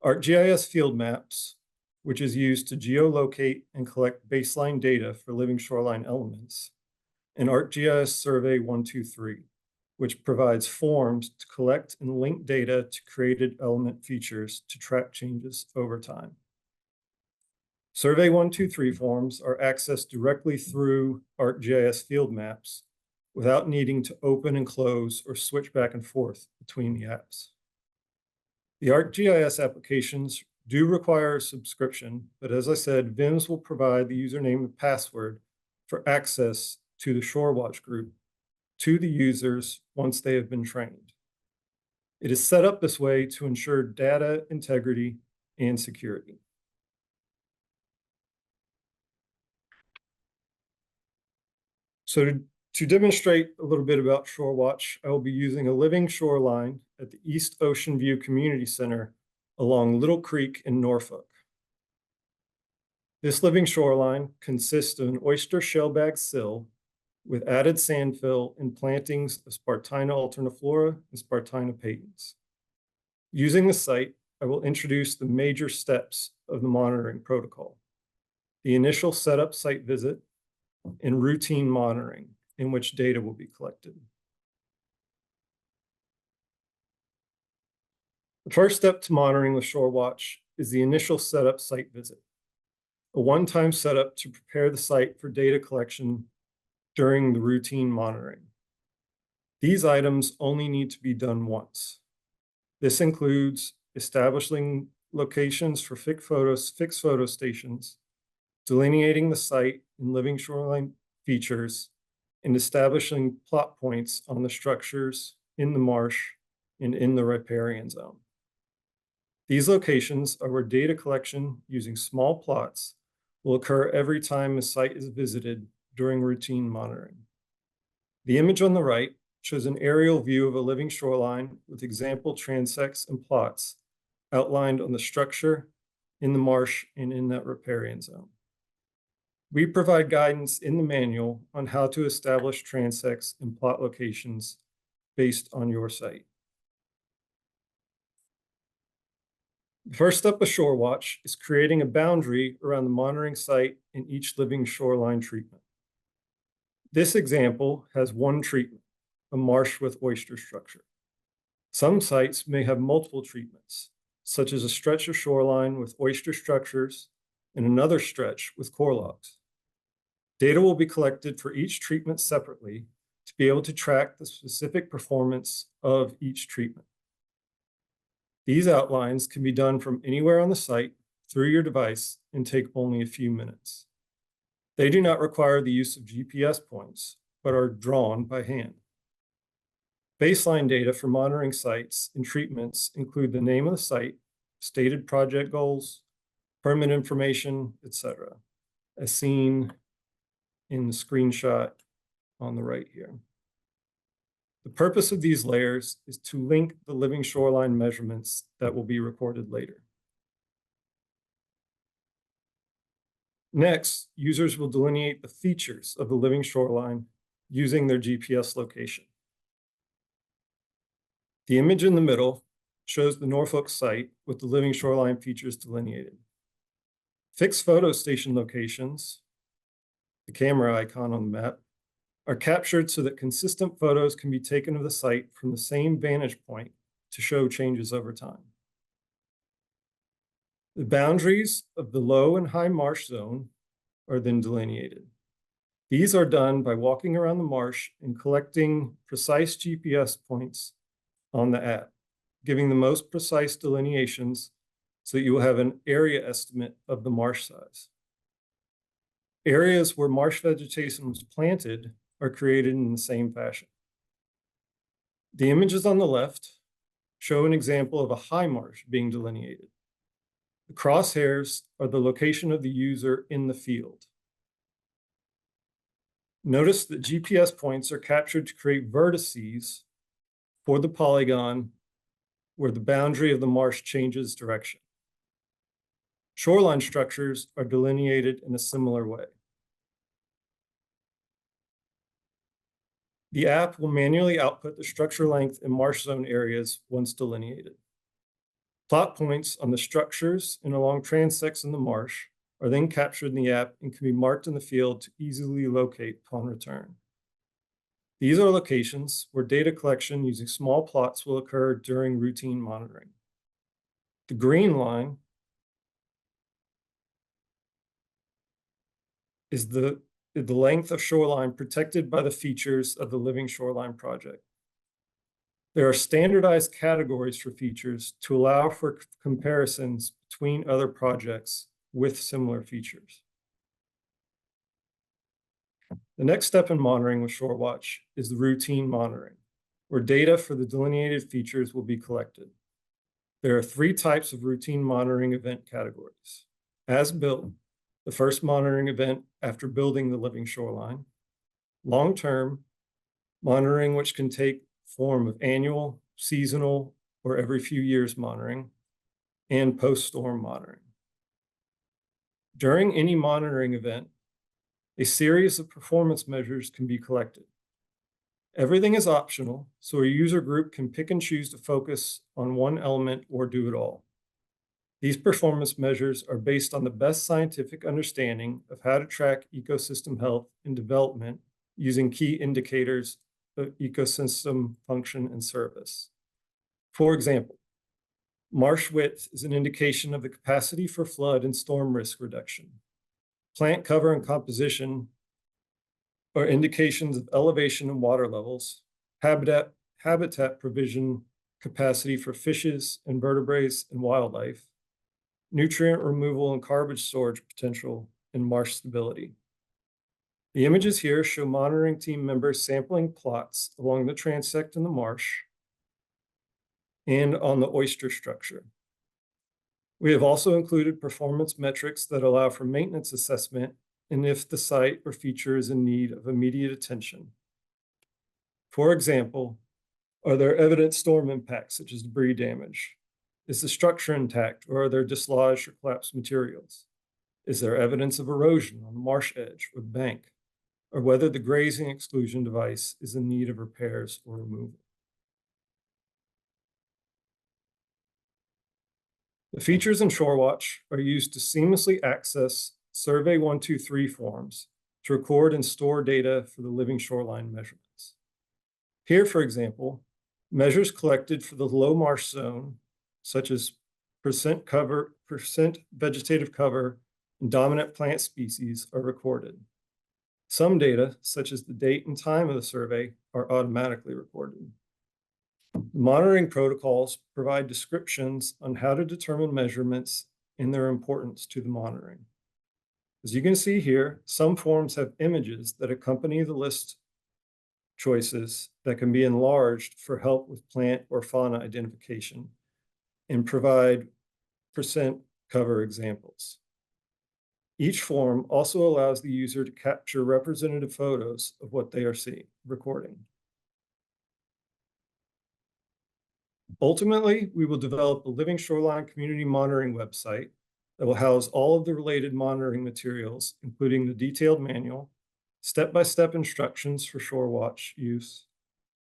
ArcGIS Field Maps, which is used to geolocate and collect baseline data for living shoreline elements, and ArcGIS Survey 123, which provides forms to collect and link data to created element features to track changes over time. Survey 123 forms are accessed directly through ArcGIS Field Maps without needing to open and close or switch back and forth between the apps. The ArcGIS applications do require a subscription, but as I said, VIMS will provide the username and password for access to the ShoreWatch group to the users once they have been trained. It is set up this way to ensure data integrity and security. So to demonstrate a little bit about ShoreWatch, I will be using a living shoreline at the East Ocean View Community Center along Little Creek in Norfolk. This living shoreline consists of an oyster shellbag sill with added sand fill and plantings of Spartina alterniflora and Spartina patens. Using the site, I will introduce the major steps of the monitoring protocol: the initial setup site visit and routine monitoring, in which data will be collected. The first step to monitoring with ShoreWatch is the initial setup site visit, a one-time setup to prepare the site for data collection during the routine monitoring. These items only need to be done once. This includes establishing locations for fixed photo stations, delineating the site and living shoreline features, and establishing plot points on the structures in the marsh and in the riparian zone. These locations are where data collection using small plots will occur every time a site is visited during routine monitoring. The image on the right shows an aerial view of a living shoreline with example transects and plots outlined on the structure, in the marsh, and in that riparian zone. We provide guidance in the manual on how to establish transects and plot locations based on your site. The first step of ShoreWatch is creating a boundary around the monitoring site in each living shoreline treatment. This example has one treatment, a marsh with oyster structure. Some sites may have multiple treatments, such as a stretch of shoreline with oyster structures and another stretch with core logs. Data will be collected for each treatment separately to be able to track the specific performance of each treatment. These outlines can be done from anywhere on the site through your device and take only a few minutes. They do not require the use of GPS points, but are drawn by hand. Baseline data for monitoring sites and treatments include the name of the site, stated project goals, permit information, etc., as seen in the screenshot on the right here. The purpose of these layers is to link the living shoreline measurements that will be recorded later. Next, users will delineate the features of the living shoreline using their GPS location. The image in the middle shows the Norfolk site with the living shoreline features delineated. Fixed photo station locations, the camera icon on the map, are captured so that consistent photos can be taken of the site from the same vantage point to show changes over time. The boundaries of the low and high marsh zone are then delineated. These are done by walking around the marsh and collecting precise GPS points on the app, giving the most precise delineations so that you will have an area estimate of the marsh size. Areas where marsh vegetation was planted are created in the same fashion. The images on the left show an example of a high marsh being delineated. The crosshairs are the location of the user in the field. Notice that GPS points are captured to create vertices for the polygon where the boundary of the marsh changes direction. Shoreline structures are delineated in a similar way. The app will manually output the structure length and marsh zone areas once delineated. Plot points on the structures and along transects in the marsh are then captured in the app and can be marked in the field to easily locate upon return. These are locations where data collection using small plots will occur during routine monitoring. The green line is the length of shoreline protected by the features of the Living Shoreline project. There are standardized categories for features to allow for comparisons between other projects with similar features. The next step in monitoring with ShoreWatch is the routine monitoring, where data for the delineated features will be collected. There are 3 types of routine monitoring event categories. As built, the first monitoring event after building the living shoreline. Long-term monitoring, which can take form of annual, seasonal, or every few years monitoring, and post-storm monitoring. During any monitoring event, a series of performance measures can be collected. Everything is optional, so a user group can pick and choose to focus on one element or do it all. These performance measures are based on the best scientific understanding of how to track ecosystem health and development using key indicators of ecosystem function and service. For example, Marsh width is an indication of the capacity for flood and storm risk reduction. Plant cover and composition are indications of elevation and water levels, habitat provision capacity for fishes, invertebrates, and wildlife, nutrient removal and garbage storage potential, and marsh stability. The images here show monitoring team members sampling plots along the transect in the marsh and on the oyster structure. We have also included performance metrics that allow for maintenance assessment and if the site or feature is in need of immediate attention. For example, are there evident storm impacts such as debris damage? Is the structure intact, or are there dislodged or collapsed materials? Is there evidence of erosion on the marsh edge or the bank, or whether the grazing exclusion device is in need of repairs or removal? The features in ShoreWatch are used to seamlessly access Survey 123 forms to record and store data for the living shoreline measurements. Here, for example, measures collected for the low marsh zone, such as percent vegetative cover, and dominant plant species are recorded. Some data, such as the date and time of the survey, are automatically recorded. Monitoring protocols provide descriptions on how to determine measurements and their importance to the monitoring. As you can see here, some forms have images that accompany the list choices that can be enlarged for help with plant or fauna identification and provide percent cover examples. Each form also allows the user to capture representative photos of what they are recording. Ultimately, we will develop a living shoreline community monitoring website that will house all of the related monitoring materials, including the detailed manual, step-by-step instructions for ShoreWatch use,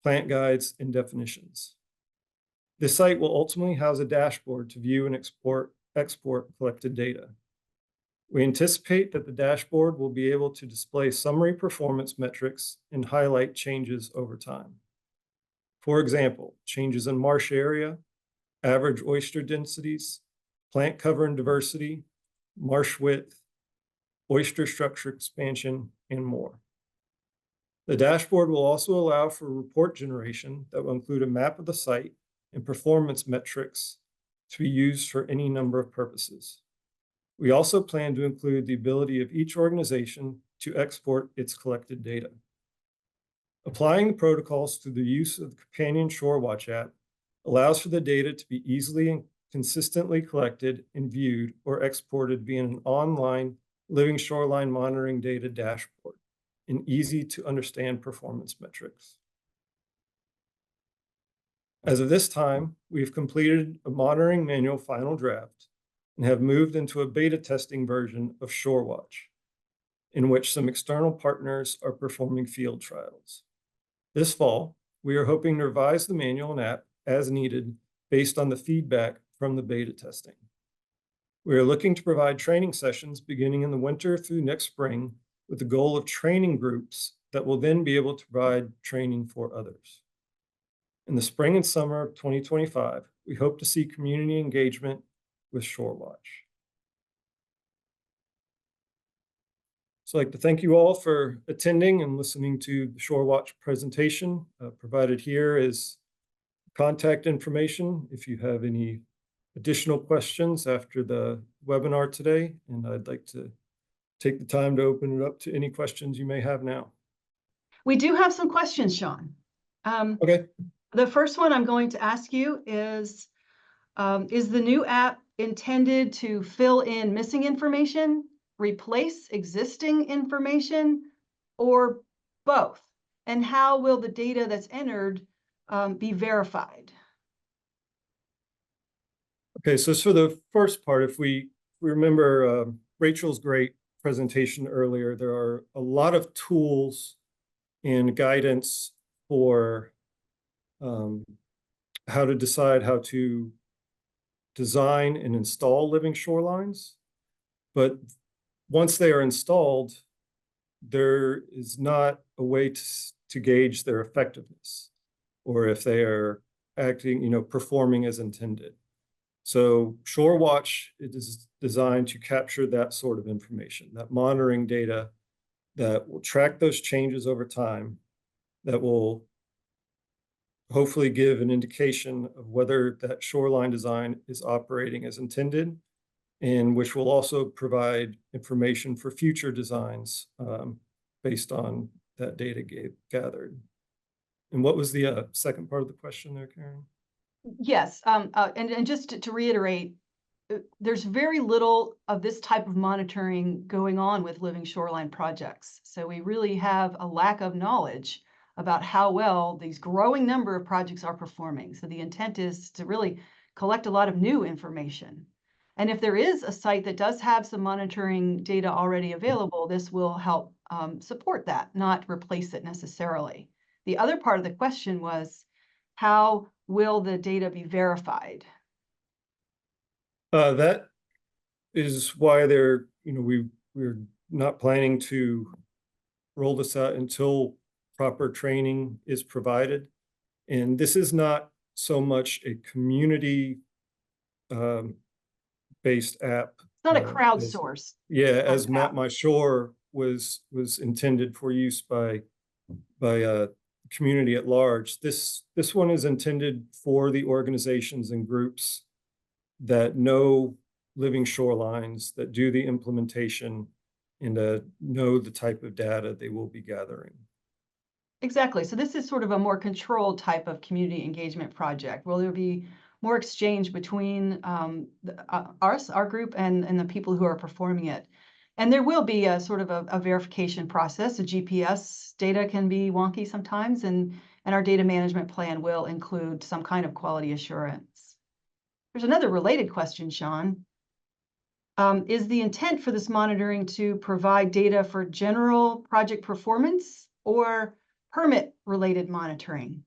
plant guides, and definitions. This site will ultimately house a dashboard to view and export collected data. We anticipate that the dashboard will be able to display summary performance metrics and highlight changes over time. For example, changes in marsh area, average oyster densities, plant cover and diversity, marsh width, oyster structure expansion, and more. The dashboard will also allow for report generation that will include a map of the site and performance metrics to be used for any number of purposes. We also plan to include the ability of each organization to export its collected data. Applying the protocols to the use of the companion ShoreWatch app allows for the data to be easily and consistently collected and viewed or exported via an online living shoreline monitoring data dashboard and easy to understand performance metrics. As of this time, we've completed a monitoring manual final draft and have moved into a beta testing version of ShoreWatch, in which some external partners are performing field trials. This fall, we are hoping to revise the manual and app as needed based on the feedback from the beta testing. We are looking to provide training sessions beginning in the winter through next spring with the goal of training groups that will then be able to provide training for others. In the spring and summer of 2025, we hope to see community engagement with ShoreWatch. So I'd like to thank you all for attending and listening to the ShoreWatch presentation. Provided here is contact information if you have any additional questions after the webinar today, and I'd like to take the time to open it up to any questions you may have now. We do have some questions, Sean. Okay. The first one I'm going to ask you is the new app intended to fill in missing information, replace existing information, or both? And how will the data that's entered be verified? Okay, so for the first part, if we remember Rachel's great presentation earlier, there are a lot of tools and guidance for how to decide how to design and install living shorelines. But once they are installed, there is not a way to gauge their effectiveness or if they are acting, performing as intended. So Shore Watch is designed to capture that sort of information, that monitoring data that will track those changes over time, that will hopefully give an indication of whether that shoreline design is operating as intended, and which will also provide information for future designs based on that data gathered. And what was the second part of the question there, Karen? Yes, and just to reiterate, there's very little of this type of monitoring going on with living shoreline projects. So we really have a lack of knowledge about how well these growing number of projects are performing. So the intent is to really collect a lot of new information. And if there is a site that does have some monitoring data already available, this will help support that, not replace it necessarily. The other part of the question was, how will the data be verified? That is why we're not planning to roll this out until proper training is provided. And this is not so much a community based app. It's not a crowdsourced. As Map app. My Shore was intended for use by community at large. This one is intended for the organizations and groups that know living shorelines, that do the implementation, and know the type of data they will be gathering. Exactly. So this is sort of a more controlled type of community engagement project where there'll be more exchange between our group and the people who are performing it. And there will be a sort of a verification process. The GPS data can be wonky sometimes, and our data management plan will include some kind of quality assurance. There's another related question, Sean. Is the intent for this monitoring to provide data for general project performance or permit-related monitoring?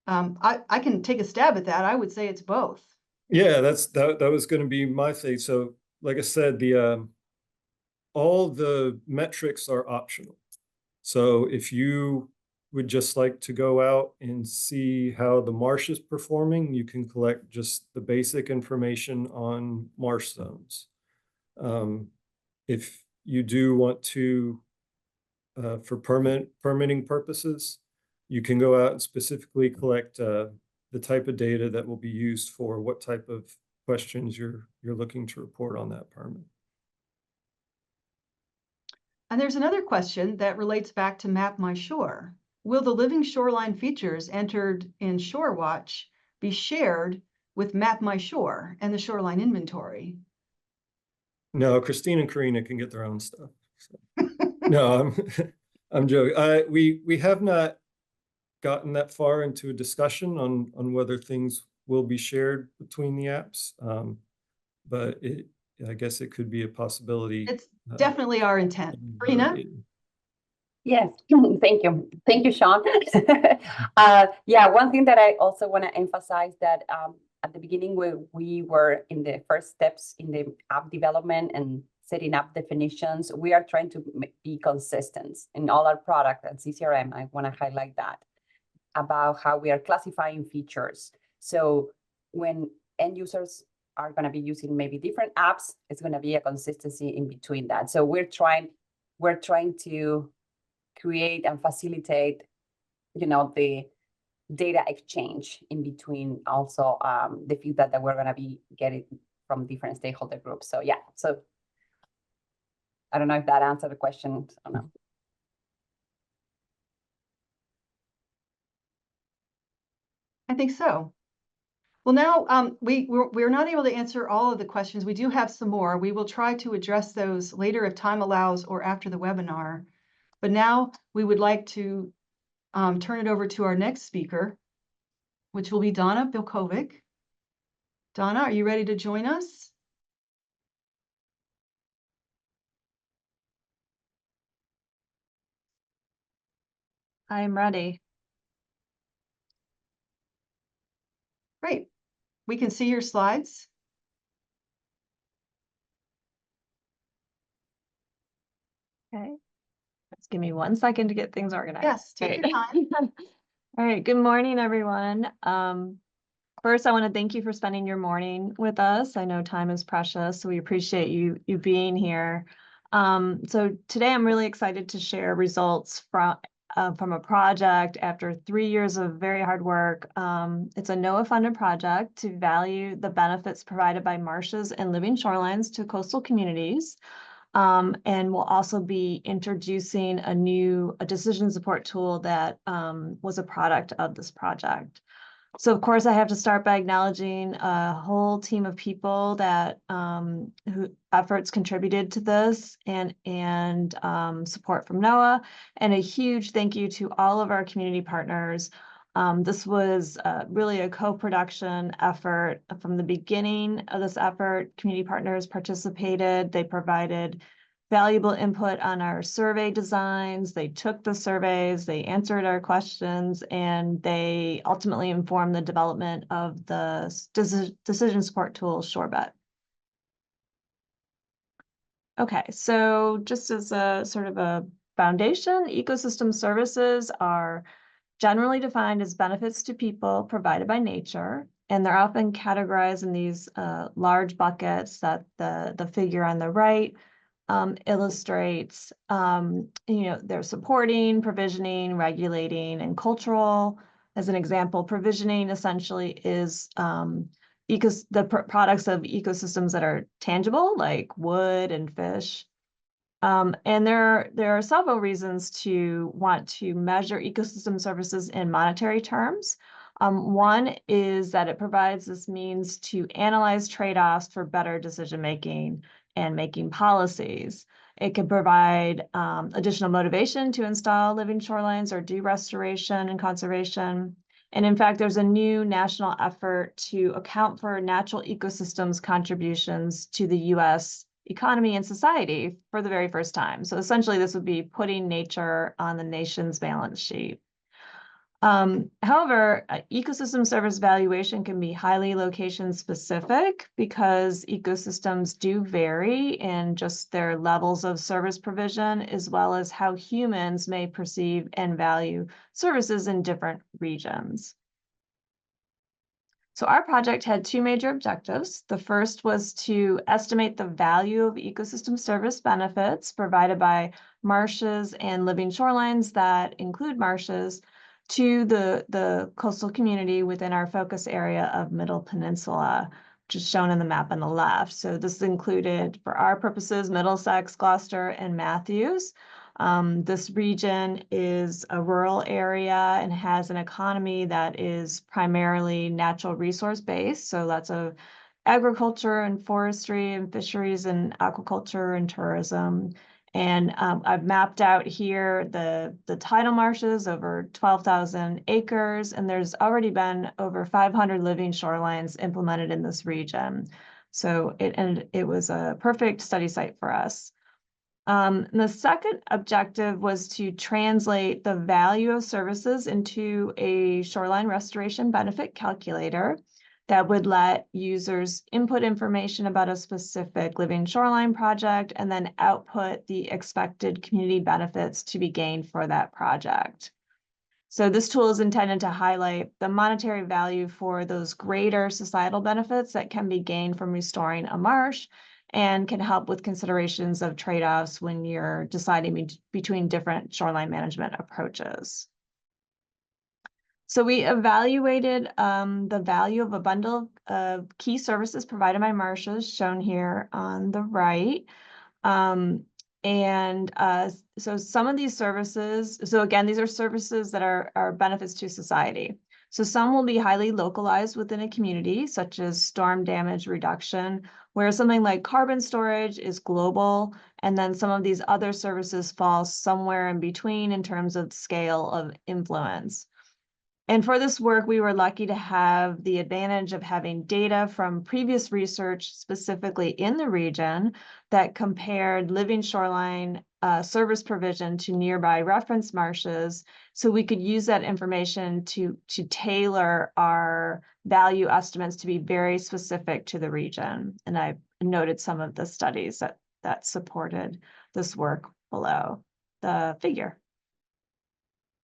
I can take a stab at that. I would say it's both. Yeah, that was going to be my thing. So, like I said, all the metrics are optional. So if you would just like to go out and see how the marsh is performing, you can collect just the basic information on marsh zones. If you do want to, for permitting purposes, you can go out and specifically collect the type of data that will be used for what type of questions you're looking to report on that permit. And there's another question that relates back to Map My Shore. Will the living shoreline features entered in Shore Watch be shared with Map My Shore and the shoreline inventory? No, Christine and Karina can get their own stuff. So. No, I'm joking. We have not gotten that far into a discussion on whether things will be shared between the apps, but I guess it could be a possibility. It's definitely our intent. Karina? Yes, thank you. Thank you, Sean. Yeah, one thing that I also want to emphasize that at the beginning, we were in the first steps in the app development and setting up definitions. We are trying to be consistent in all our product at CCRM. I want to highlight that about how we are classifying features. So when end users are going to be using maybe different apps, it's going to be a consistency in between that. So we're trying to create and facilitate, the data exchange in between also the feedback that we're going to be getting from different stakeholder groups. So yeah, so I don't know if that answered the question or not. I think so. Well, now we're not able to answer all of the questions. We do have some more. We will try to address those later if time allows or after the webinar. But now we would like to turn it over to our next speaker, which will be Donna Bilkovic. Donna, are you ready to join us? I'm ready. Great. We can see your slides. Okay. Just give me 1 second to get things organized. Yes, take your time. All right. Good morning, everyone. first, I want to thank you for spending your morning with us. I know time is precious, so we appreciate you being here. So today I'm really excited to share results from a project after 3 years of very hard work. It's a NOAA-funded project to value the benefits provided by marshes and living shorelines to coastal communities. And we'll also be introducing a decision support tool that was a product of this project. So of course, I have to start by acknowledging a whole team of people that who efforts contributed to this and support from NOAA, and a huge thank you to all of our community partners. This was really a co-production effort. From the beginning of this effort, community partners participated. They provided valuable input on our survey designs. They took the surveys, they answered our questions, and they ultimately informed the development of the decision support tool, ShoreBet. Okay, so just as a sort of a foundation, ecosystem services are generally defined as benefits to people provided by nature, and they're often categorized in these large buckets that the figure on the right illustrates. They're supporting, provisioning, regulating, and cultural. As an example, provisioning essentially is products of ecosystems that are tangible, like wood and fish. And there are several reasons to want to measure ecosystem services in monetary terms. One is that it provides this means to analyze trade-offs for better decision-making and making policies. It can provide additional motivation to install living shorelines or do restoration and conservation. And in fact, there's a new national effort to account for natural ecosystems contributions to the US economy and society for the very first time. So essentially, this would be putting nature on the nation's balance sheet. However, ecosystem service valuation can be highly location specific because ecosystems do vary in just their levels of service provision, as well as how humans may perceive and value services in different regions. So our project had two major objectives. The first was to estimate the value of ecosystem service benefits provided by marshes and living shorelines that include marshes to the coastal community within our focus area of Middle Peninsula, which is shown in the map on the left. So this included, for our purposes, Middlesex, Gloucester, and Matthews. This region is a rural area and has an economy that is primarily natural resource based. So lots of agriculture and forestry and fisheries and aquaculture and tourism. And I've mapped out here the tidal marshes, over 12,000 acres, and there's already been over 500 living shorelines implemented in this region. So it was a perfect study site for us. And the second objective was to translate the value of services into a shoreline restoration benefit calculator that would let users input information about a specific living shoreline project and then output the expected community benefits to be gained for that project. So this tool is intended to highlight the monetary value for those greater societal benefits that can be gained from restoring a marsh, and can help with considerations of trade-offs when you're deciding between different shoreline management approaches. So we evaluated the value of a bundle of key services provided by marshes, shown here on the right. So some of these services, so again, these are services that are benefits to society. So some will be highly localized within a community, such as storm damage reduction, where something like carbon storage is global, and then some of these other services fall somewhere in between in terms of scale of influence. And for this work, we were lucky to have the advantage of having data from previous research, specifically in the region, that compared living shoreline service provision to nearby reference marshes. So we could use that information to tailor our value estimates to be very specific to the region. And I noted some of the studies that supported this work below the figure.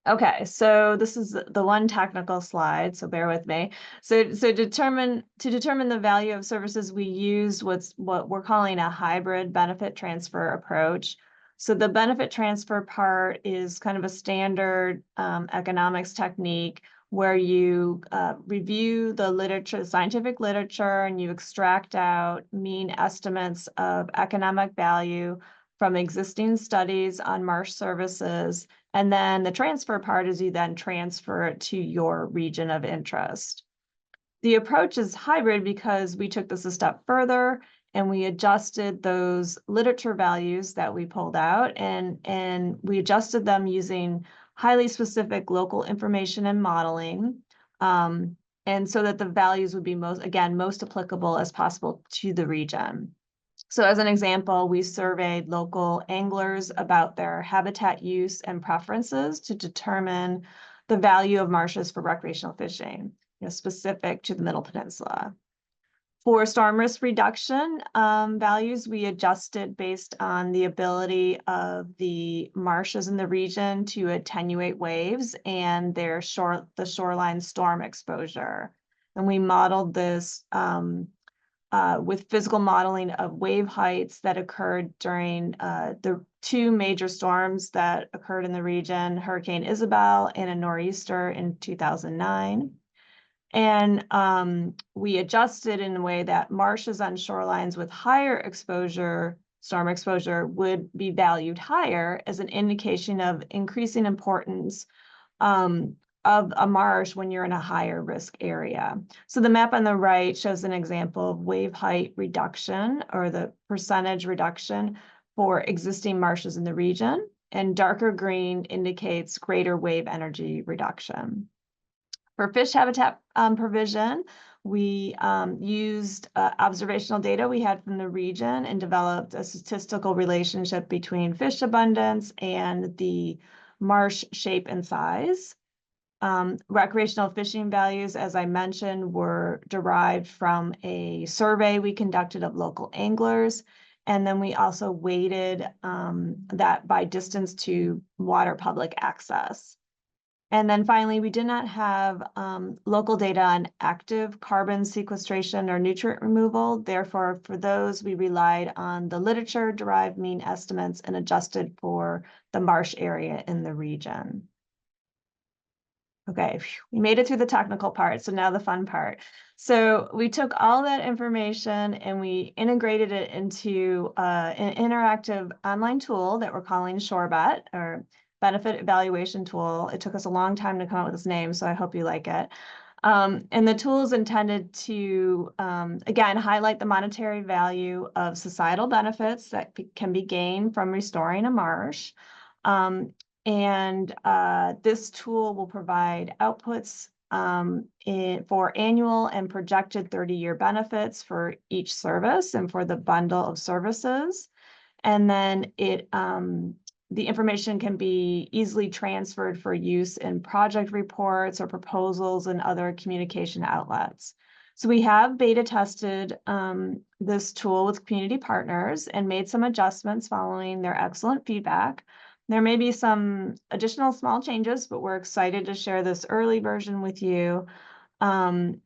Okay, so this is the one technical slide, so bear with me. So to determine the value of services, we use what we're calling a hybrid benefit transfer approach. So the benefit transfer part is kind of a standard economics technique where you review the literature, scientific literature, and you extract out mean estimates of economic value from existing studies on marsh services. And then the transfer part is you then transfer it to your region of interest. The approach is hybrid because we took this a step further and we adjusted those literature values that we pulled out and we adjusted them using highly specific local information and modeling. And so that the values would be most applicable as possible to the region. So as an example, we surveyed local anglers about their habitat use and preferences to determine the value of marshes for recreational fishing, specific to the Middle Peninsula. For storm risk reduction values, we adjusted based on the ability of the marshes in the region to attenuate waves and the shoreline storm exposure. And we modeled this with physical modeling of wave heights that occurred during the two major storms that occurred in the region, Hurricane Isabel and a nor'easter in 2009. And we adjusted in a way that marshes on shorelines with higher exposure, storm exposure, would be valued higher as an indication of increasing importance of a marsh when you're in a higher risk area. So the map on the right shows an example of wave height reduction or the percentage reduction for existing marshes in the region, and darker green indicates greater wave energy reduction. For fish habitat provision, we used observational data we had from the region and developed a statistical relationship between fish abundance and the marsh shape and size. Recreational fishing values, as I mentioned, were derived from a survey we conducted of local anglers. And then we also weighted that by distance to water public access. And then finally, we did not have local data on active carbon sequestration or nutrient removal. Therefore, for those, we relied on the literature-derived mean estimates and adjusted for the marsh area in the region. Okay, we made it through the technical part, so now the fun part. So we took all that information and we integrated it into an interactive online tool that we're calling ShoreBet, or Benefit Evaluation Tool. It took us a long time to come up with this name, so I hope you like it. And the tool is intended to, again, highlight the monetary value of societal benefits that can be gained from restoring a marsh. And this tool will provide outputs for annual and projected 30-year benefits for each service and for the bundle of services. And then the information can be easily transferred for use in project reports or proposals and other communication outlets. So we have beta tested this tool with community partners and made some adjustments following their excellent feedback. There may be some additional small changes, but we're excited to share this early version with you. You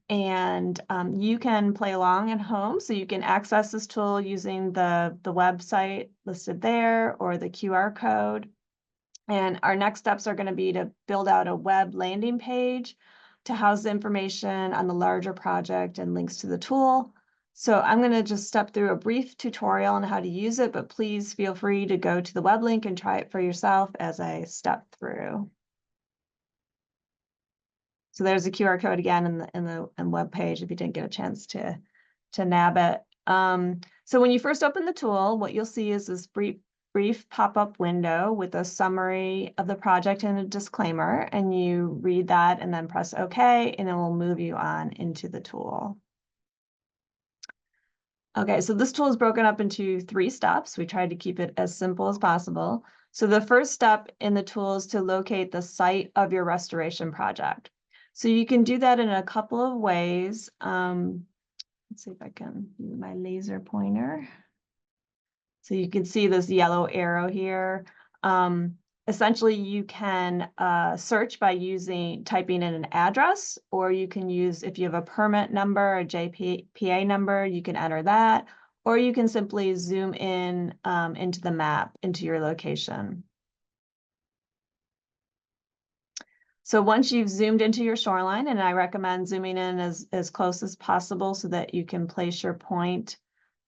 can play along at home, so you can access this tool using the website listed there or the QR code. And our next steps are going to be to build out a web landing page to house the information on the larger project and links to the tool. So I'm going to just step through a brief tutorial on how to use it, but please feel free to go to the web link and try it for yourself as I step through. So there's a QR code again in the web page if you didn't get a chance to nab it. So when you first open the tool, what you'll see is this brief pop-up window with a summary of the project and a disclaimer, and you read that and then press OK, and it will move you on into the tool. Okay, so this tool is broken up into 3 steps. We tried to keep it as simple as possible. So the first step in the tool is to locate the site of your restoration project. So you can do that in a couple of ways. Let's see if I can use my laser pointer. So you can see this yellow arrow here. essentially you can search by typing in an address, or you can use, if you have a permit number, a JPA number, you can enter that, or you can simply zoom in into the map, into your location. So once you've zoomed into your shoreline, and I recommend zooming in as close as possible so that you can place your point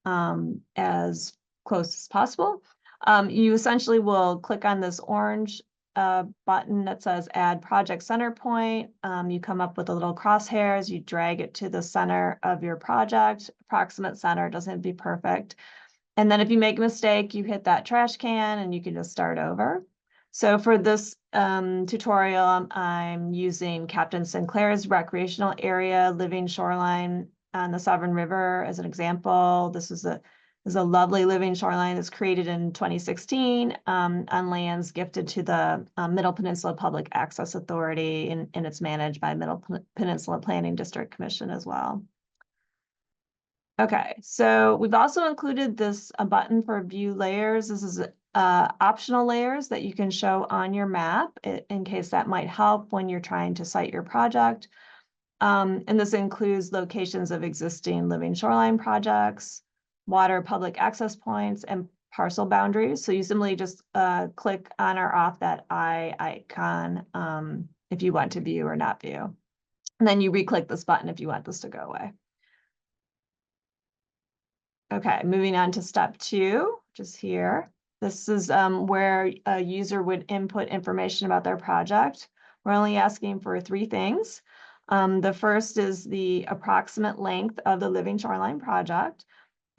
as close as possible. You essentially will click on this orange button that says Add Project Center Point. You come up with a little crosshairs, you drag it to the center of your project, approximate center, doesn't have to be perfect. And then if you make a mistake, you hit that trash can and you can just start over. So for this tutorial, I'm using Captain Sinclair's recreational area living shoreline on the Severn River as an example. This is a lovely living shoreline that's created in 2016 on lands gifted to the Middle Peninsula Public Access Authority, and it's managed by Middle Peninsula Planning District Commission as well. Okay, so we've also included this a button for view layers. This is optional layers that you can show on your map in case that might help when you're trying to site your project. And this includes locations of existing living shoreline projects, water public access points, and parcel boundaries. So you simply just click on or off that eye icon if you want to view or not view. And then you re-click this button if you want this to go away. Okay, moving on to step 2, which is here. This is where a user would input information about their project. We're only asking for 3 things. The first is the approximate length of the living shoreline project.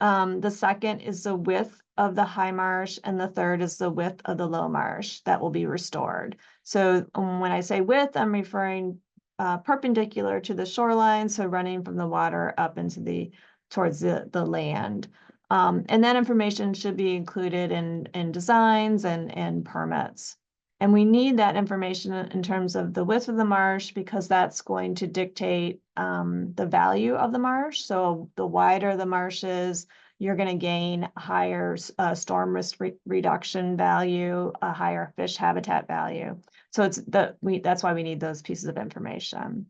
The second is the width of the high marsh, and the third is the width of the low marsh that will be restored. So when I say width, I'm referring perpendicular to the shoreline, so running from the water up into towards the land. And that information should be included in designs and permits. And we need that information in terms of the width of the marsh, because that's going to dictate the value of the marsh. So the wider the marsh is, you're going to gain higher storm risk reduction value, a higher fish habitat value. So that's why we need those pieces of information.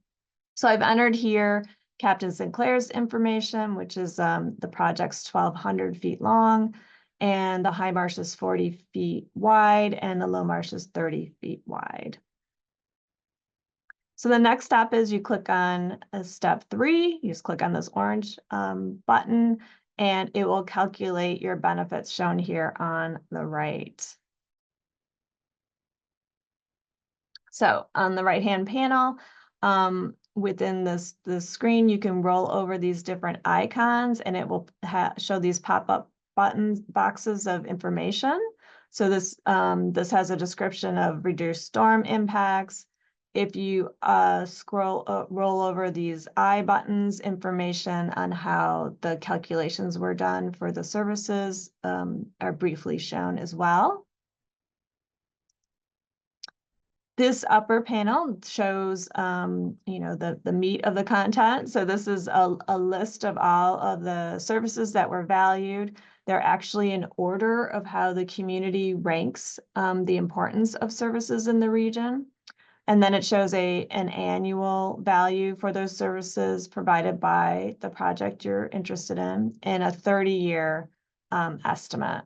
So I've entered here Captain Sinclair's information, which is the project's 1,200 feet long, and the high marsh is 40 feet wide, and the low marsh is 30 feet wide. So the next step is you click on step 3, you just click on this orange button, and it will calculate your benefits shown here on the right. So on the right-hand panel, within this screen, you can roll over these different icons, and it will show these pop-up boxes of information. So this has a description of reduced storm impacts. If you roll over these I buttons, information on how the calculations were done for the services are briefly shown as well. This upper panel shows, the meat of the content. So this is a list of all of the services that were valued. They're actually in order of how the community ranks the importance of services in the region. And then it shows an annual value for those services provided by the project you're interested in, and a 30-year estimate.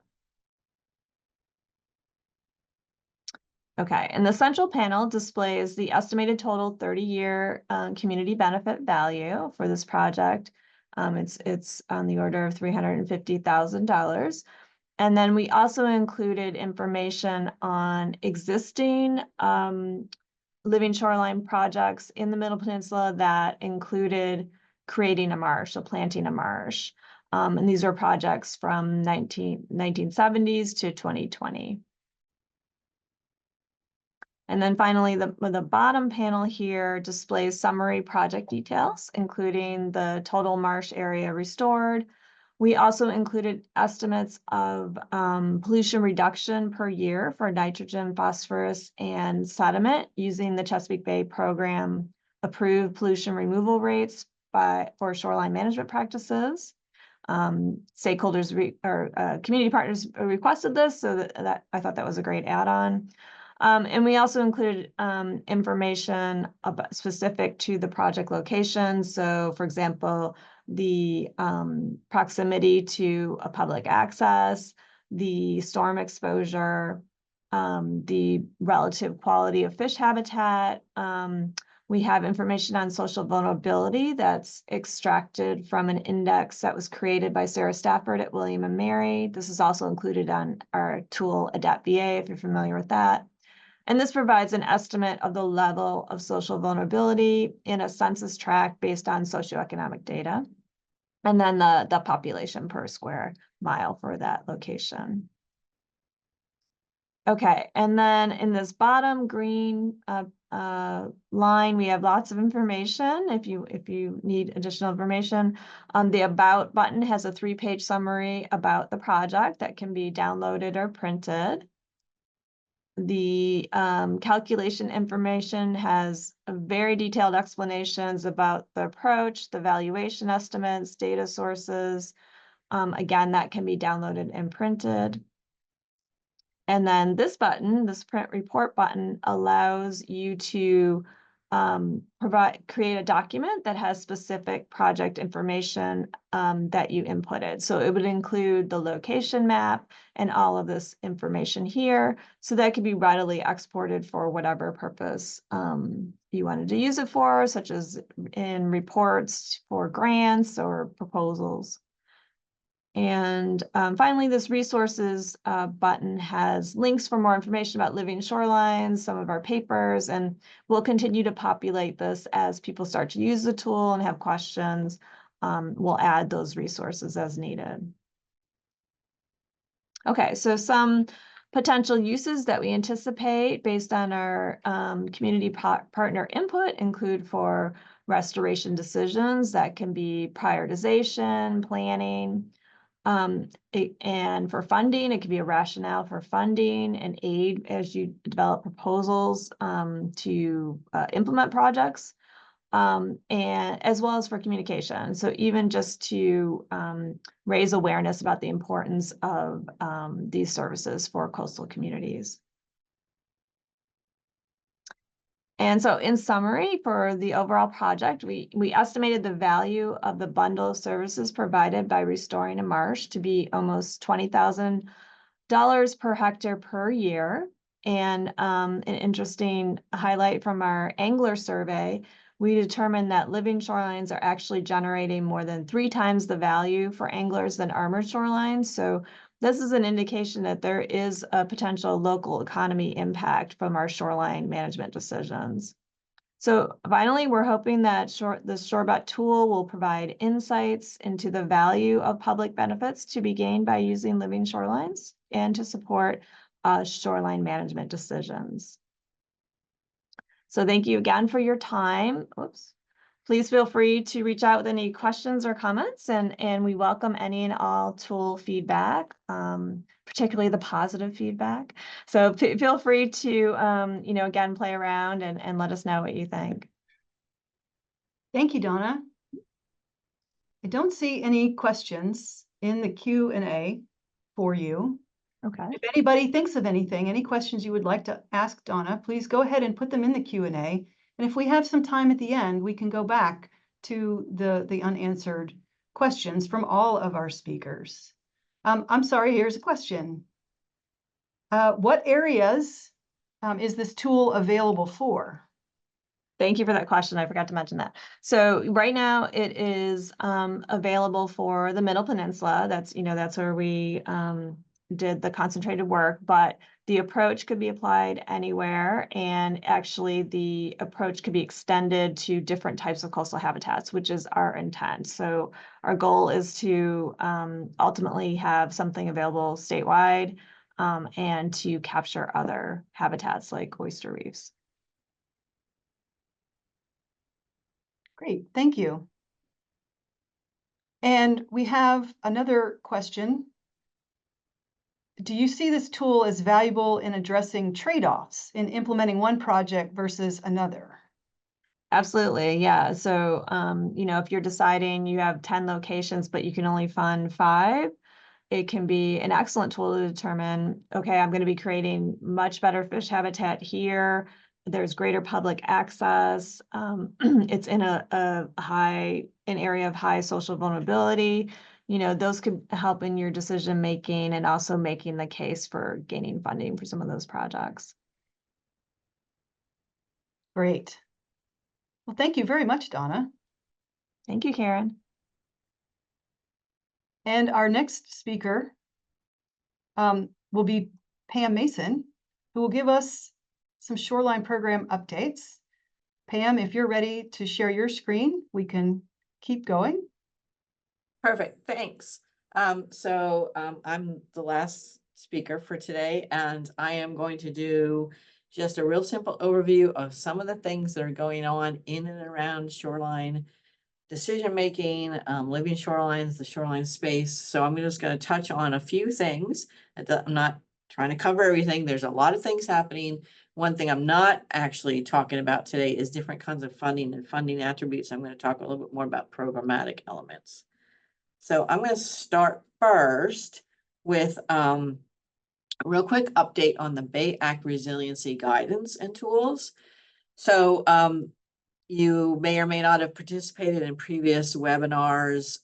Okay, and the central panel displays the estimated total 30-year community benefit value for this project. It's on the order of $350,000. And then we also included information on existing living shoreline projects in the Middle Peninsula that included creating a marsh, so planting a marsh. And these are projects from 1970s to 2020. And then finally, the bottom panel here displays summary project details, including the total marsh area restored. We also included estimates of pollution reduction per year for nitrogen, phosphorus, and sediment using the Chesapeake Bay program approved pollution removal rates for shoreline management practices. Stakeholders community partners requested this, so that I thought that was a great add-on. And we also included information about specific to the project location. So for example, the proximity to a public access, the storm exposure, the relative quality of fish habitat. We have information on social vulnerability that's extracted from an index that was created by Sarah Stafford at William and Mary. This is also included on our tool AdaptVA, if you're familiar with that. And this provides an estimate of the level of social vulnerability in a census tract based on socioeconomic data. And then the population per square mile for that location. Okay, and then in this bottom green line, we have lots of information if you need additional information. The About button has a 3-page summary about the project that can be downloaded or printed. The calculation information has very detailed explanations about the approach, the valuation estimates, data sources. Again, that can be downloaded and printed. And then this button, this print report button, allows you to create a document that has specific project information that you inputted. So it would include the location map and all of this information here. So that could be readily exported for whatever purpose you wanted to use it for, such as in reports for grants or proposals. And finally, this resources button has links for more information about living shorelines, some of our papers, and we'll continue to populate this as people start to use the tool and have questions. We'll add those resources as needed. Okay, so some potential uses that we anticipate based on our community partner input include for restoration decisions that can be prioritization, planning, and for funding, it could be a rationale for funding and aid as you develop proposals to implement projects, and as well as for communication. So even just to raise awareness about the importance of these services for coastal communities. And so in summary, for the overall project, we estimated the value of the bundle of services provided by restoring a marsh to be almost $20,000 per hectare per year. And an interesting highlight from our angler survey, we determined that living shorelines are actually generating more than 3 times the value for anglers than armored shorelines. So this is an indication that there is a potential local economy impact from our shoreline management decisions. So finally, we're hoping that the ShoreBot tool will provide insights into the value of public benefits to be gained by using living shorelines and to support shoreline management decisions. So thank you again for your time. Oops. Please feel free to reach out with any questions or comments, and we welcome any and all tool feedback, particularly the positive feedback. So feel free to, again, play around and let us know what you think. Thank you, Donna. I don't see any questions in the Q&A for you. Okay. If anybody thinks of anything, any questions you would like to ask Donna, please go ahead and put them in the Q&A. And if we have some time at the end, we can go back to the unanswered questions from all of our speakers. I'm sorry, here's a question. What areas is this tool available for? Thank you for that question. I forgot to mention that. So right now it is available for the Middle Peninsula. That's where we did the concentrated work, but the approach could be applied anywhere. And actually the approach could be extended to different types of coastal habitats, which is our intent. So our goal is to ultimately have something available statewide and to capture other habitats like oyster reefs. Great, thank you. And we have another question. Do you see this tool as valuable in addressing trade-offs in implementing one project versus another? Absolutely, yeah. So, if you're deciding you have 10 locations, but you can only fund 5, it can be an excellent tool to determine, okay, I'm going to be creating much better fish habitat here. There's greater public access. It's in an area of high social vulnerability. You know, those could help in your decision making and also making the case for gaining funding for some of those projects. Great. Well, thank you very much, Donna. Thank you, Karen. And our next speaker will be Pam Mason, who will give us some shoreline program updates. Pam, if you're ready to share your screen, we can keep going. Perfect, thanks. I'm the last speaker for today, and I am going to do just a real simple overview of some of the things that are going on in and around shoreline decision-making, living shorelines, the shoreline space. So I'm just going to touch on a few things. I'm not trying to cover everything. There's a lot of things happening. One thing I'm not actually talking about today is different kinds of funding and funding attributes. I'm going to talk a little bit more about programmatic elements. So I'm going to start first with a real quick update on the Bay Act resiliency guidance and tools. So you may or may not have participated in previous webinars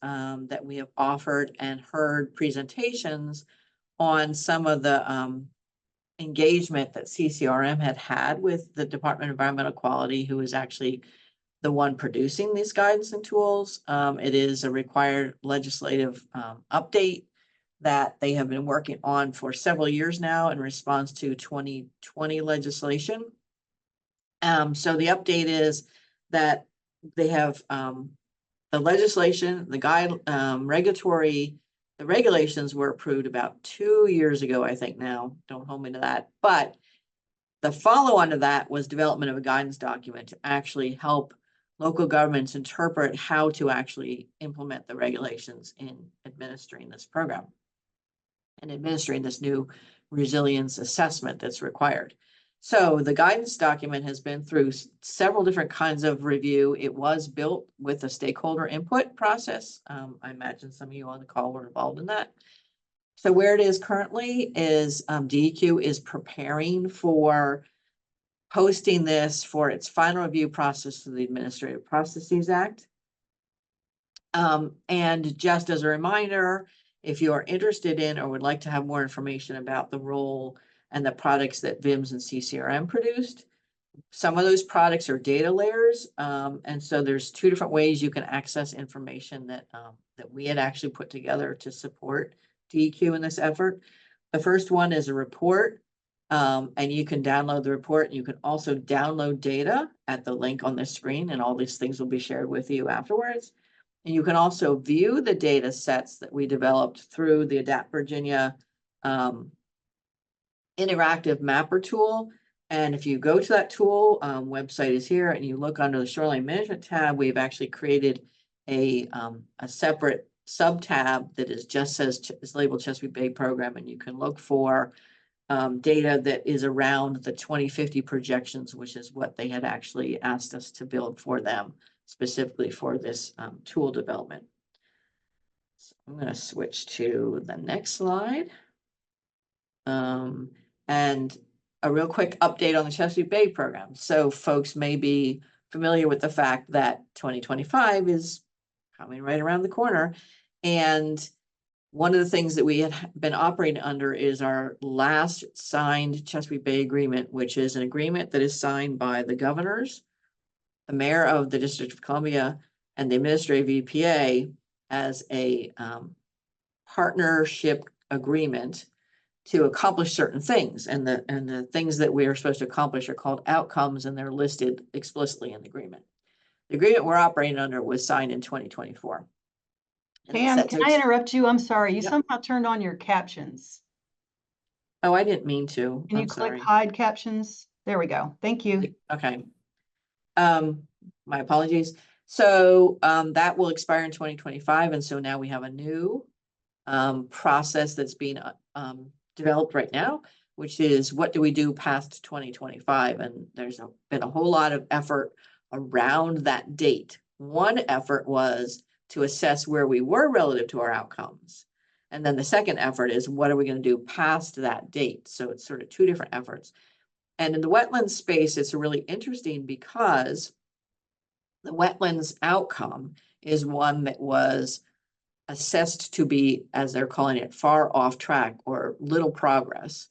that we have offered and heard presentations on some of the engagement that CCRM had with the Department of Environmental Quality, who is actually the one producing these guidance and tools. It is a required legislative update that they have been working on for several years now in response to 2020 legislation. So the update is that they have the legislation, the regulations were approved about 2 years ago, I think now, don't hold me to that. But the follow-on to that was development of a guidance document to actually help local governments interpret how to actually implement the regulations in administering this program and administering this new resilience assessment that's required. So the guidance document has been through several different kinds of review. It was built with a stakeholder input process. I imagine some of you on the call were involved in that. So where it is currently is DEQ is preparing for posting this for its final review process through the Administrative Processes Act. And just as a reminder, if you are interested in or would like to have more information about the role and the products that VIMS and CCRM produced, some of those products are data layers. And so there's two different ways you can access information that we had actually put together to support DEQ in this effort. The first one is a report, and you can download the report. And you can also download data at the link on the screen, and all these things will be shared with you afterwards. And you can also view the data sets that we developed through the Adapt Virginia interactive mapper tool. And if you go to that tool, website is here, and you look under the shoreline management tab, we've actually created a separate sub tab that is labeled Chesapeake Bay Program, and you can look for data that is around the 2050 projections, which is what they had actually asked us to build for them, specifically for this tool development. So I'm going to switch to the next slide. And a real quick update on the Chesapeake Bay program. So folks may be familiar with the fact that 2025 is coming right around the corner. And one of the things that we had been operating under is our last signed Chesapeake Bay agreement, which is an agreement that is signed by the governors, the mayor of the District of Columbia, and the administrative EPA as a partnership agreement to accomplish certain things. And the things that we are supposed to accomplish are called outcomes, and they're listed explicitly in the agreement. The agreement we're operating under was signed in 2024. Pam, can I interrupt you? I'm sorry. You Yep. somehow turned on your captions. Oh, I didn't mean to. Can you I'm click sorry. hide captions? There we go. Thank you. Okay. My apologies. So that will expire in 2025. And so now we have a new process that's being developed right now, which is what do we do past 2025? And there's been a whole lot of effort around that date. One effort was to assess where we were relative to our outcomes. And then the second effort is what are we going to do past that date? So it's sort of two different efforts. And in the wetlands space, it's really interesting because the wetlands outcome is one that was assessed to be, as they're calling it, far off track or little progress.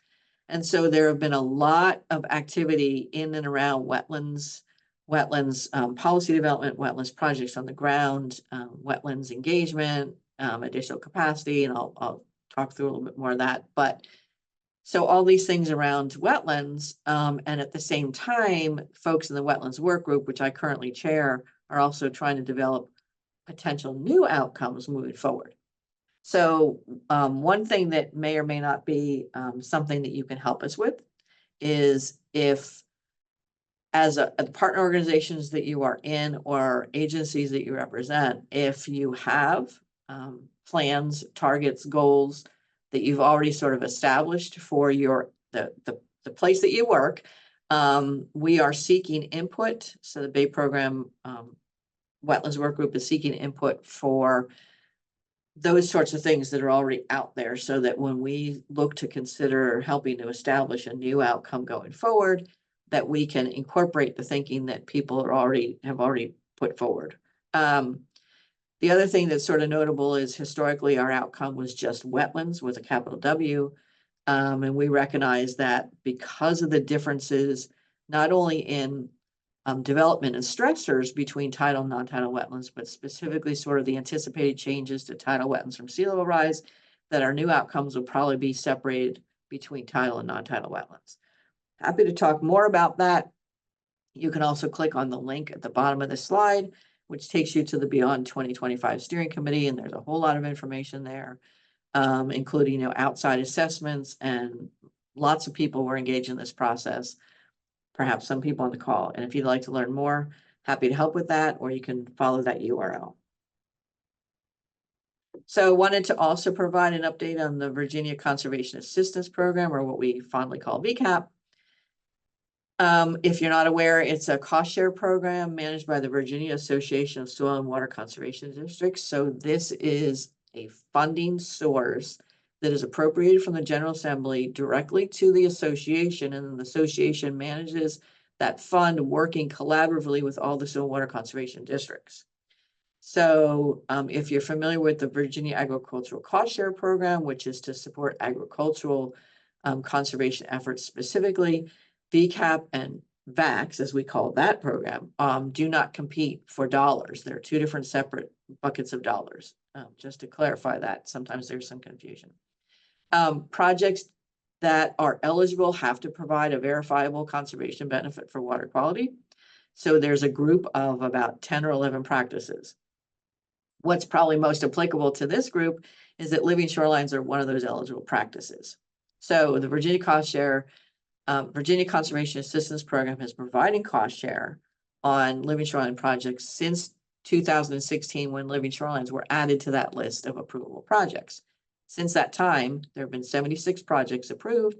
And so there have been a lot of activity in and around wetlands, policy development, wetlands projects on the ground, wetlands engagement, additional capacity, and I'll talk through a little bit more of that. But so all these things around wetlands, and at the same time, folks in the wetlands work group, which I currently chair, are also trying to develop potential new outcomes moving forward. So one thing that may or may not be something that you can help us with is if, as a partner organizations that you are in or agencies that you represent, if you have plans, targets, goals that you've already sort of established for the place that you work, we are seeking input. So the Bay Program Wetlands Work Group is seeking input for those sorts of things that are already out there, so that when we look to consider helping to establish a new outcome going forward, that we can incorporate the thinking that people have already put forward. The other thing that's sort of notable is historically our outcome was just wetlands with a capital W. And we recognize that because of the differences, not only in development and stressors between tidal and non-tidal wetlands, but specifically sort of the anticipated changes to tidal wetlands from sea level rise, that our new outcomes will probably be separated between tidal and non-tidal wetlands. Happy to talk more about that. You can also click on the link at the bottom of the slide, which takes you to the Beyond 2025 Steering Committee, and there's a whole lot of information there, including outside assessments, and lots of people were engaged in this process. Perhaps some people on the call. And if you'd like to learn more, happy to help with that, or you can follow that URL. So wanted to also provide an update on the Virginia Conservation Assistance Program, or what we fondly call VCAP. If you're not aware, it's a cost share program managed by the Virginia Association of Soil and Water Conservation Districts. So this is a funding source that is appropriated from the General Assembly directly to the association, and then the association manages that fund, working collaboratively with all the soil and water conservation districts. So if you're familiar with the Virginia Agricultural Cost Share Program, which is to support agricultural conservation efforts specifically, VCAP and VAX, as we call that program, do not compete for dollars. They're two different separate buckets of dollars. Just to clarify that, sometimes there's some confusion. Projects that are eligible have to provide a verifiable conservation benefit for water quality. So there's a group of about 10 or 11 practices. What's probably most applicable to this group is that living shorelines are one of those eligible practices. So the Virginia Cost Share, Virginia Conservation Assistance Program has provided cost share on living shoreline projects since 2016, when living shorelines were added to that list of approvable projects. Since that time, there have been 76 projects approved,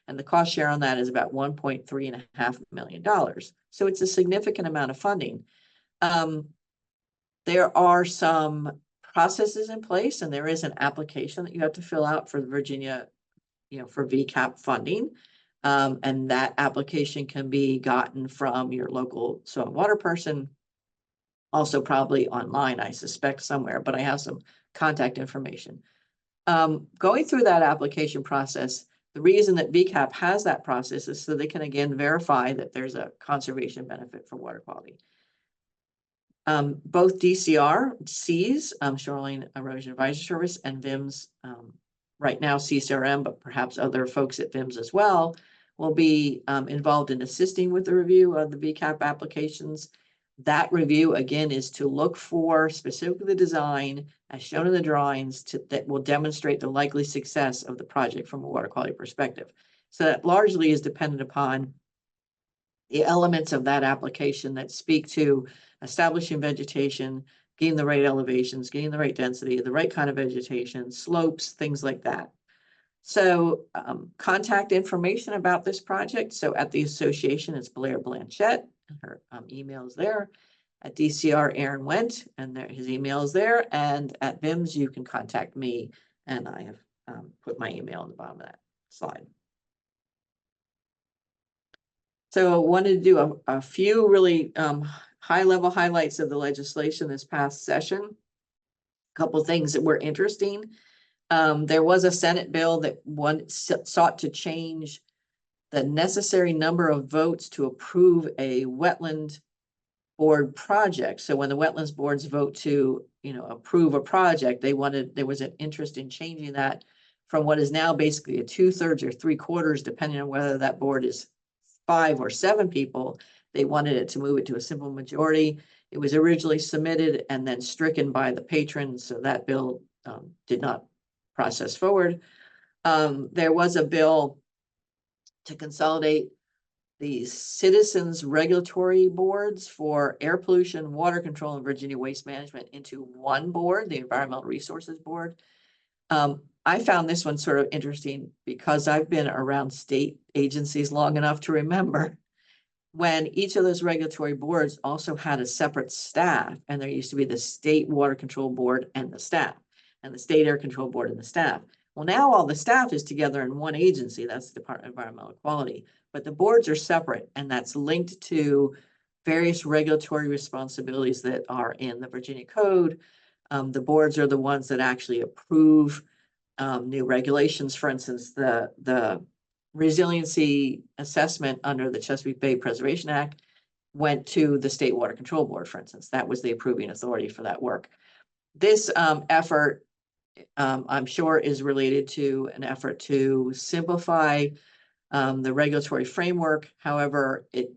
and the cost share on that is about $1.3 million. So it's a significant amount of funding. There are some processes in place, and there is an application that you have to fill out for the Virginia, for VCAP funding. And that application can be gotten from your local soil and water person, also probably online, I suspect somewhere, but I have some contact information. Going through that application process, the reason that VCAP has that process is so they can again verify that there's a conservation benefit for water quality. Both DCRCs, Shoreline Erosion Advisory Service, and VIMS, right now CCRM, but perhaps other folks at VIMS as well, will be involved in assisting with the review of the VCAP applications. That review, again, is to look for specifically the design as shown in the drawings that will demonstrate the likely success of the project from a water quality perspective. So that largely is dependent upon the elements of that application that speak to establishing vegetation, getting the right elevations, getting the right density, the right kind of vegetation, slopes, things like that. So contact information about this project. So at the association, it's Blair Blanchette, and her email is there. At DCR, Aaron Wendt, and his email is there. And at VIMS, you can contact me And I have put my email on the bottom of that slide. So I wanted to do a few really high-level highlights of the legislation this past session. A couple things that were interesting. There was a Senate bill that sought to change the necessary number of votes to approve a wetland board project. So when the wetlands boards vote to, approve a project, there was an interest in changing that from what is now basically a 2/3 or 3/4, depending on whether that board is 5 or 7 people. They wanted it to move it to a simple majority. It was originally submitted and then stricken by the patrons, so that bill did not process forward. There was a bill to consolidate the citizens regulatory boards for air pollution, water control, and Virginia waste management into one board, the Environmental Resources Board. I found this one sort of interesting because I've been around state agencies long enough to remember when each of those regulatory boards also had a separate staff, and there used to be the State Water Control Board and the staff, and the State Air Control Board and the staff. Well, now all the staff is together in one agency, that's the Department of Environmental Quality, but the boards are separate, and that's linked to various regulatory responsibilities that are in the Virginia Code. The boards are the ones that actually approve new regulations. For instance, the resiliency assessment under the Chesapeake Bay Preservation Act went to the State Water Control Board, for instance. That was the approving authority for that work. This effort, I'm sure, is related to an effort to simplify the regulatory framework. However, it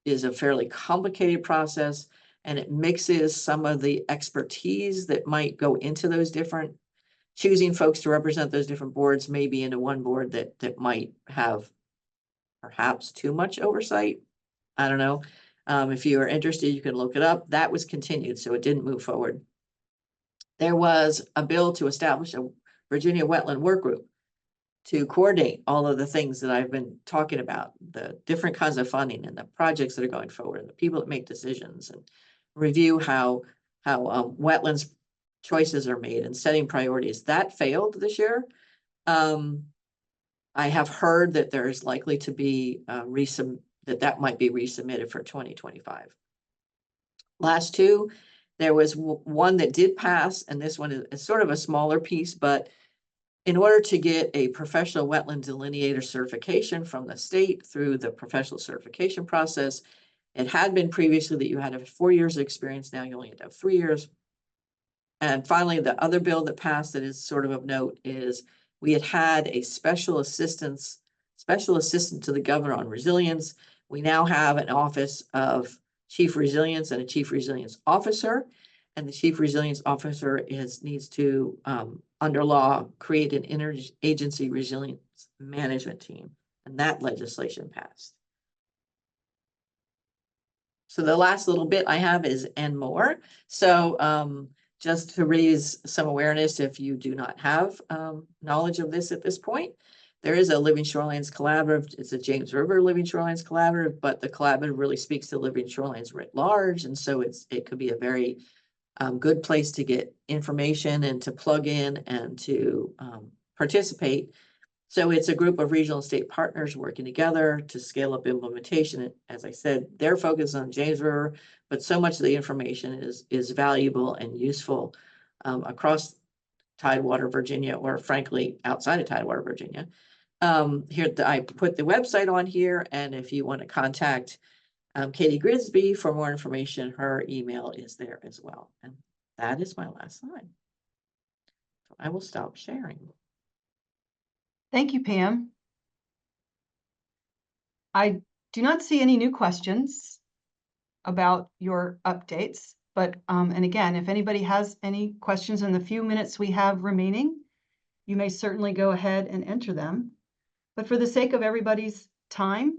is a fairly complicated process, and it mixes some of the expertise that might go into those different choosing folks to represent those different boards, maybe into one board that might have perhaps too much oversight. I don't know. If you are interested, you can look it up. That was continued, so it didn't move forward. There was a bill to establish a Virginia Wetland Work Group to coordinate all of the things that I've been talking about, the different kinds of funding and the projects that are going forward and the people that make decisions, and review how wetlands choices are made and setting priorities. That failed this year. I have heard that there is likely to be that might be resubmitted for 2025. Last two, there was one that did pass, and this one is sort of a smaller piece, but in order to get a professional wetland delineator certification from the state through the professional certification process, it had been previously that you had to have 4 years of experience. Now you only have to have 3 years. And finally, the other bill that passed that is sort of note is we had a special assistant to the governor on resilience. We now have an office of chief resilience and a chief resilience officer. And the chief resilience officer needs to, under law, create an interagency resilience management team. And that legislation passed. So the last little bit I have is and more. So just to raise some awareness, if you do not have knowledge of this at this point, there is a Living Shorelines Collaborative. It's a James River Living Shorelines Collaborative, but the collaborative really speaks to living shorelines writ large. And so it could be a very good place to get information and to plug in and to participate. So it's a group of regional and state partners working together to scale up implementation. As I said, they're focused on James River, but so much of the information is valuable and useful across Tidewater, Virginia, or frankly, outside of Tidewater, Virginia. Here, I put the website on here, and if you want to contact Katie Grisby for more information, her email is there as well. And that is my last slide. So I will stop sharing. Thank you, Pam. I do not see any new questions about your updates, but, and again, if anybody has any questions in the few minutes we have remaining, you may certainly go ahead and enter them. But for the sake of everybody's time,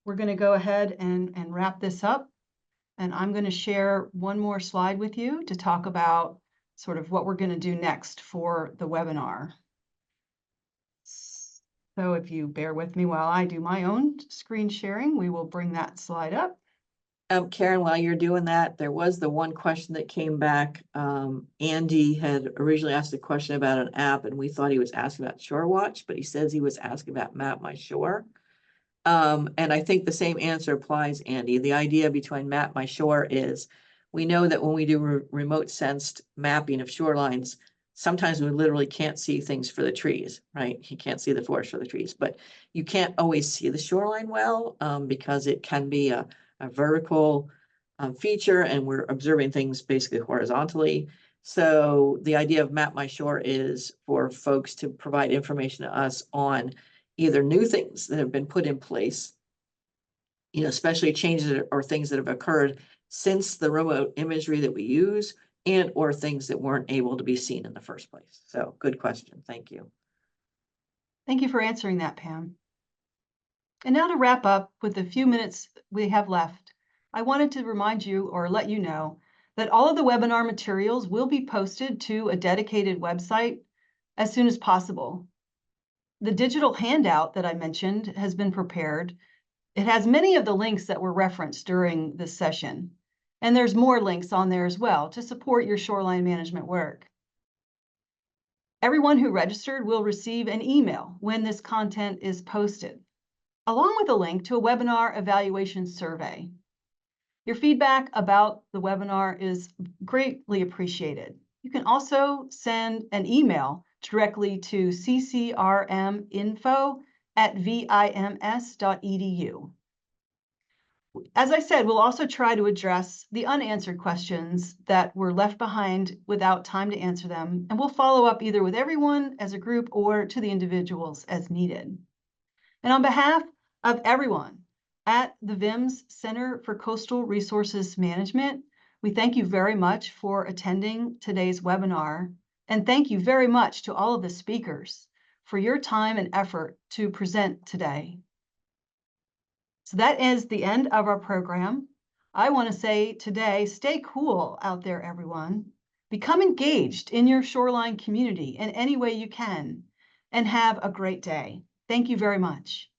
we're going to go ahead and wrap this up. And I'm going to share one more slide with you to talk about sort of what we're going to do next for the webinar. So if you bear with me while I do my own screen sharing, we will bring that slide up. Karen, while you're doing that, there was the one question that came back. Andy had originally asked a question about an app and we thought he was asking about Shore Watch, but he says he was asking about Map My Shore. And I think the same answer applies, Andy. The idea behind Map My Shore is we know that when we do remote sensed mapping of shorelines, sometimes we literally can't see things for the trees, right? You can't see the forest for the trees, but you can't always see the shoreline well, because it can be a vertical feature and we're observing things basically horizontally. So the idea of Map My Shore is for folks to provide information to us on either new things that have been put in place, especially changes or things that have occurred since the remote imagery that we use, and or things that weren't able to be seen in the first place. So good question. Thank you. Thank you for answering that, Pam. And now to wrap up with the few minutes we have left, I wanted to remind you or let you know that all of the webinar materials will be posted to a dedicated website as soon as possible. The digital handout that I mentioned has been prepared. It has many of the links that were referenced during this session, and there's more links on there as well to support your shoreline management work. Everyone who registered will receive an email when this content is posted, along with a link to a webinar evaluation survey. Your feedback about the webinar is greatly appreciated. You can also send an email directly to ccrminfo@vims.edu. As I said, we'll also try to address the unanswered questions that were left behind without time to answer them, and we'll follow up either with everyone as a group or to the individuals as needed. And on behalf of everyone at the VIMS Center for Coastal Resources Management, we thank you very much for attending today's webinar. And thank you very much to all of the speakers for your time and effort to present today. So that is the end of our program. I want to say today, stay cool out there, everyone. Become engaged in your shoreline community in any way you can, and have a great day. Thank you very much.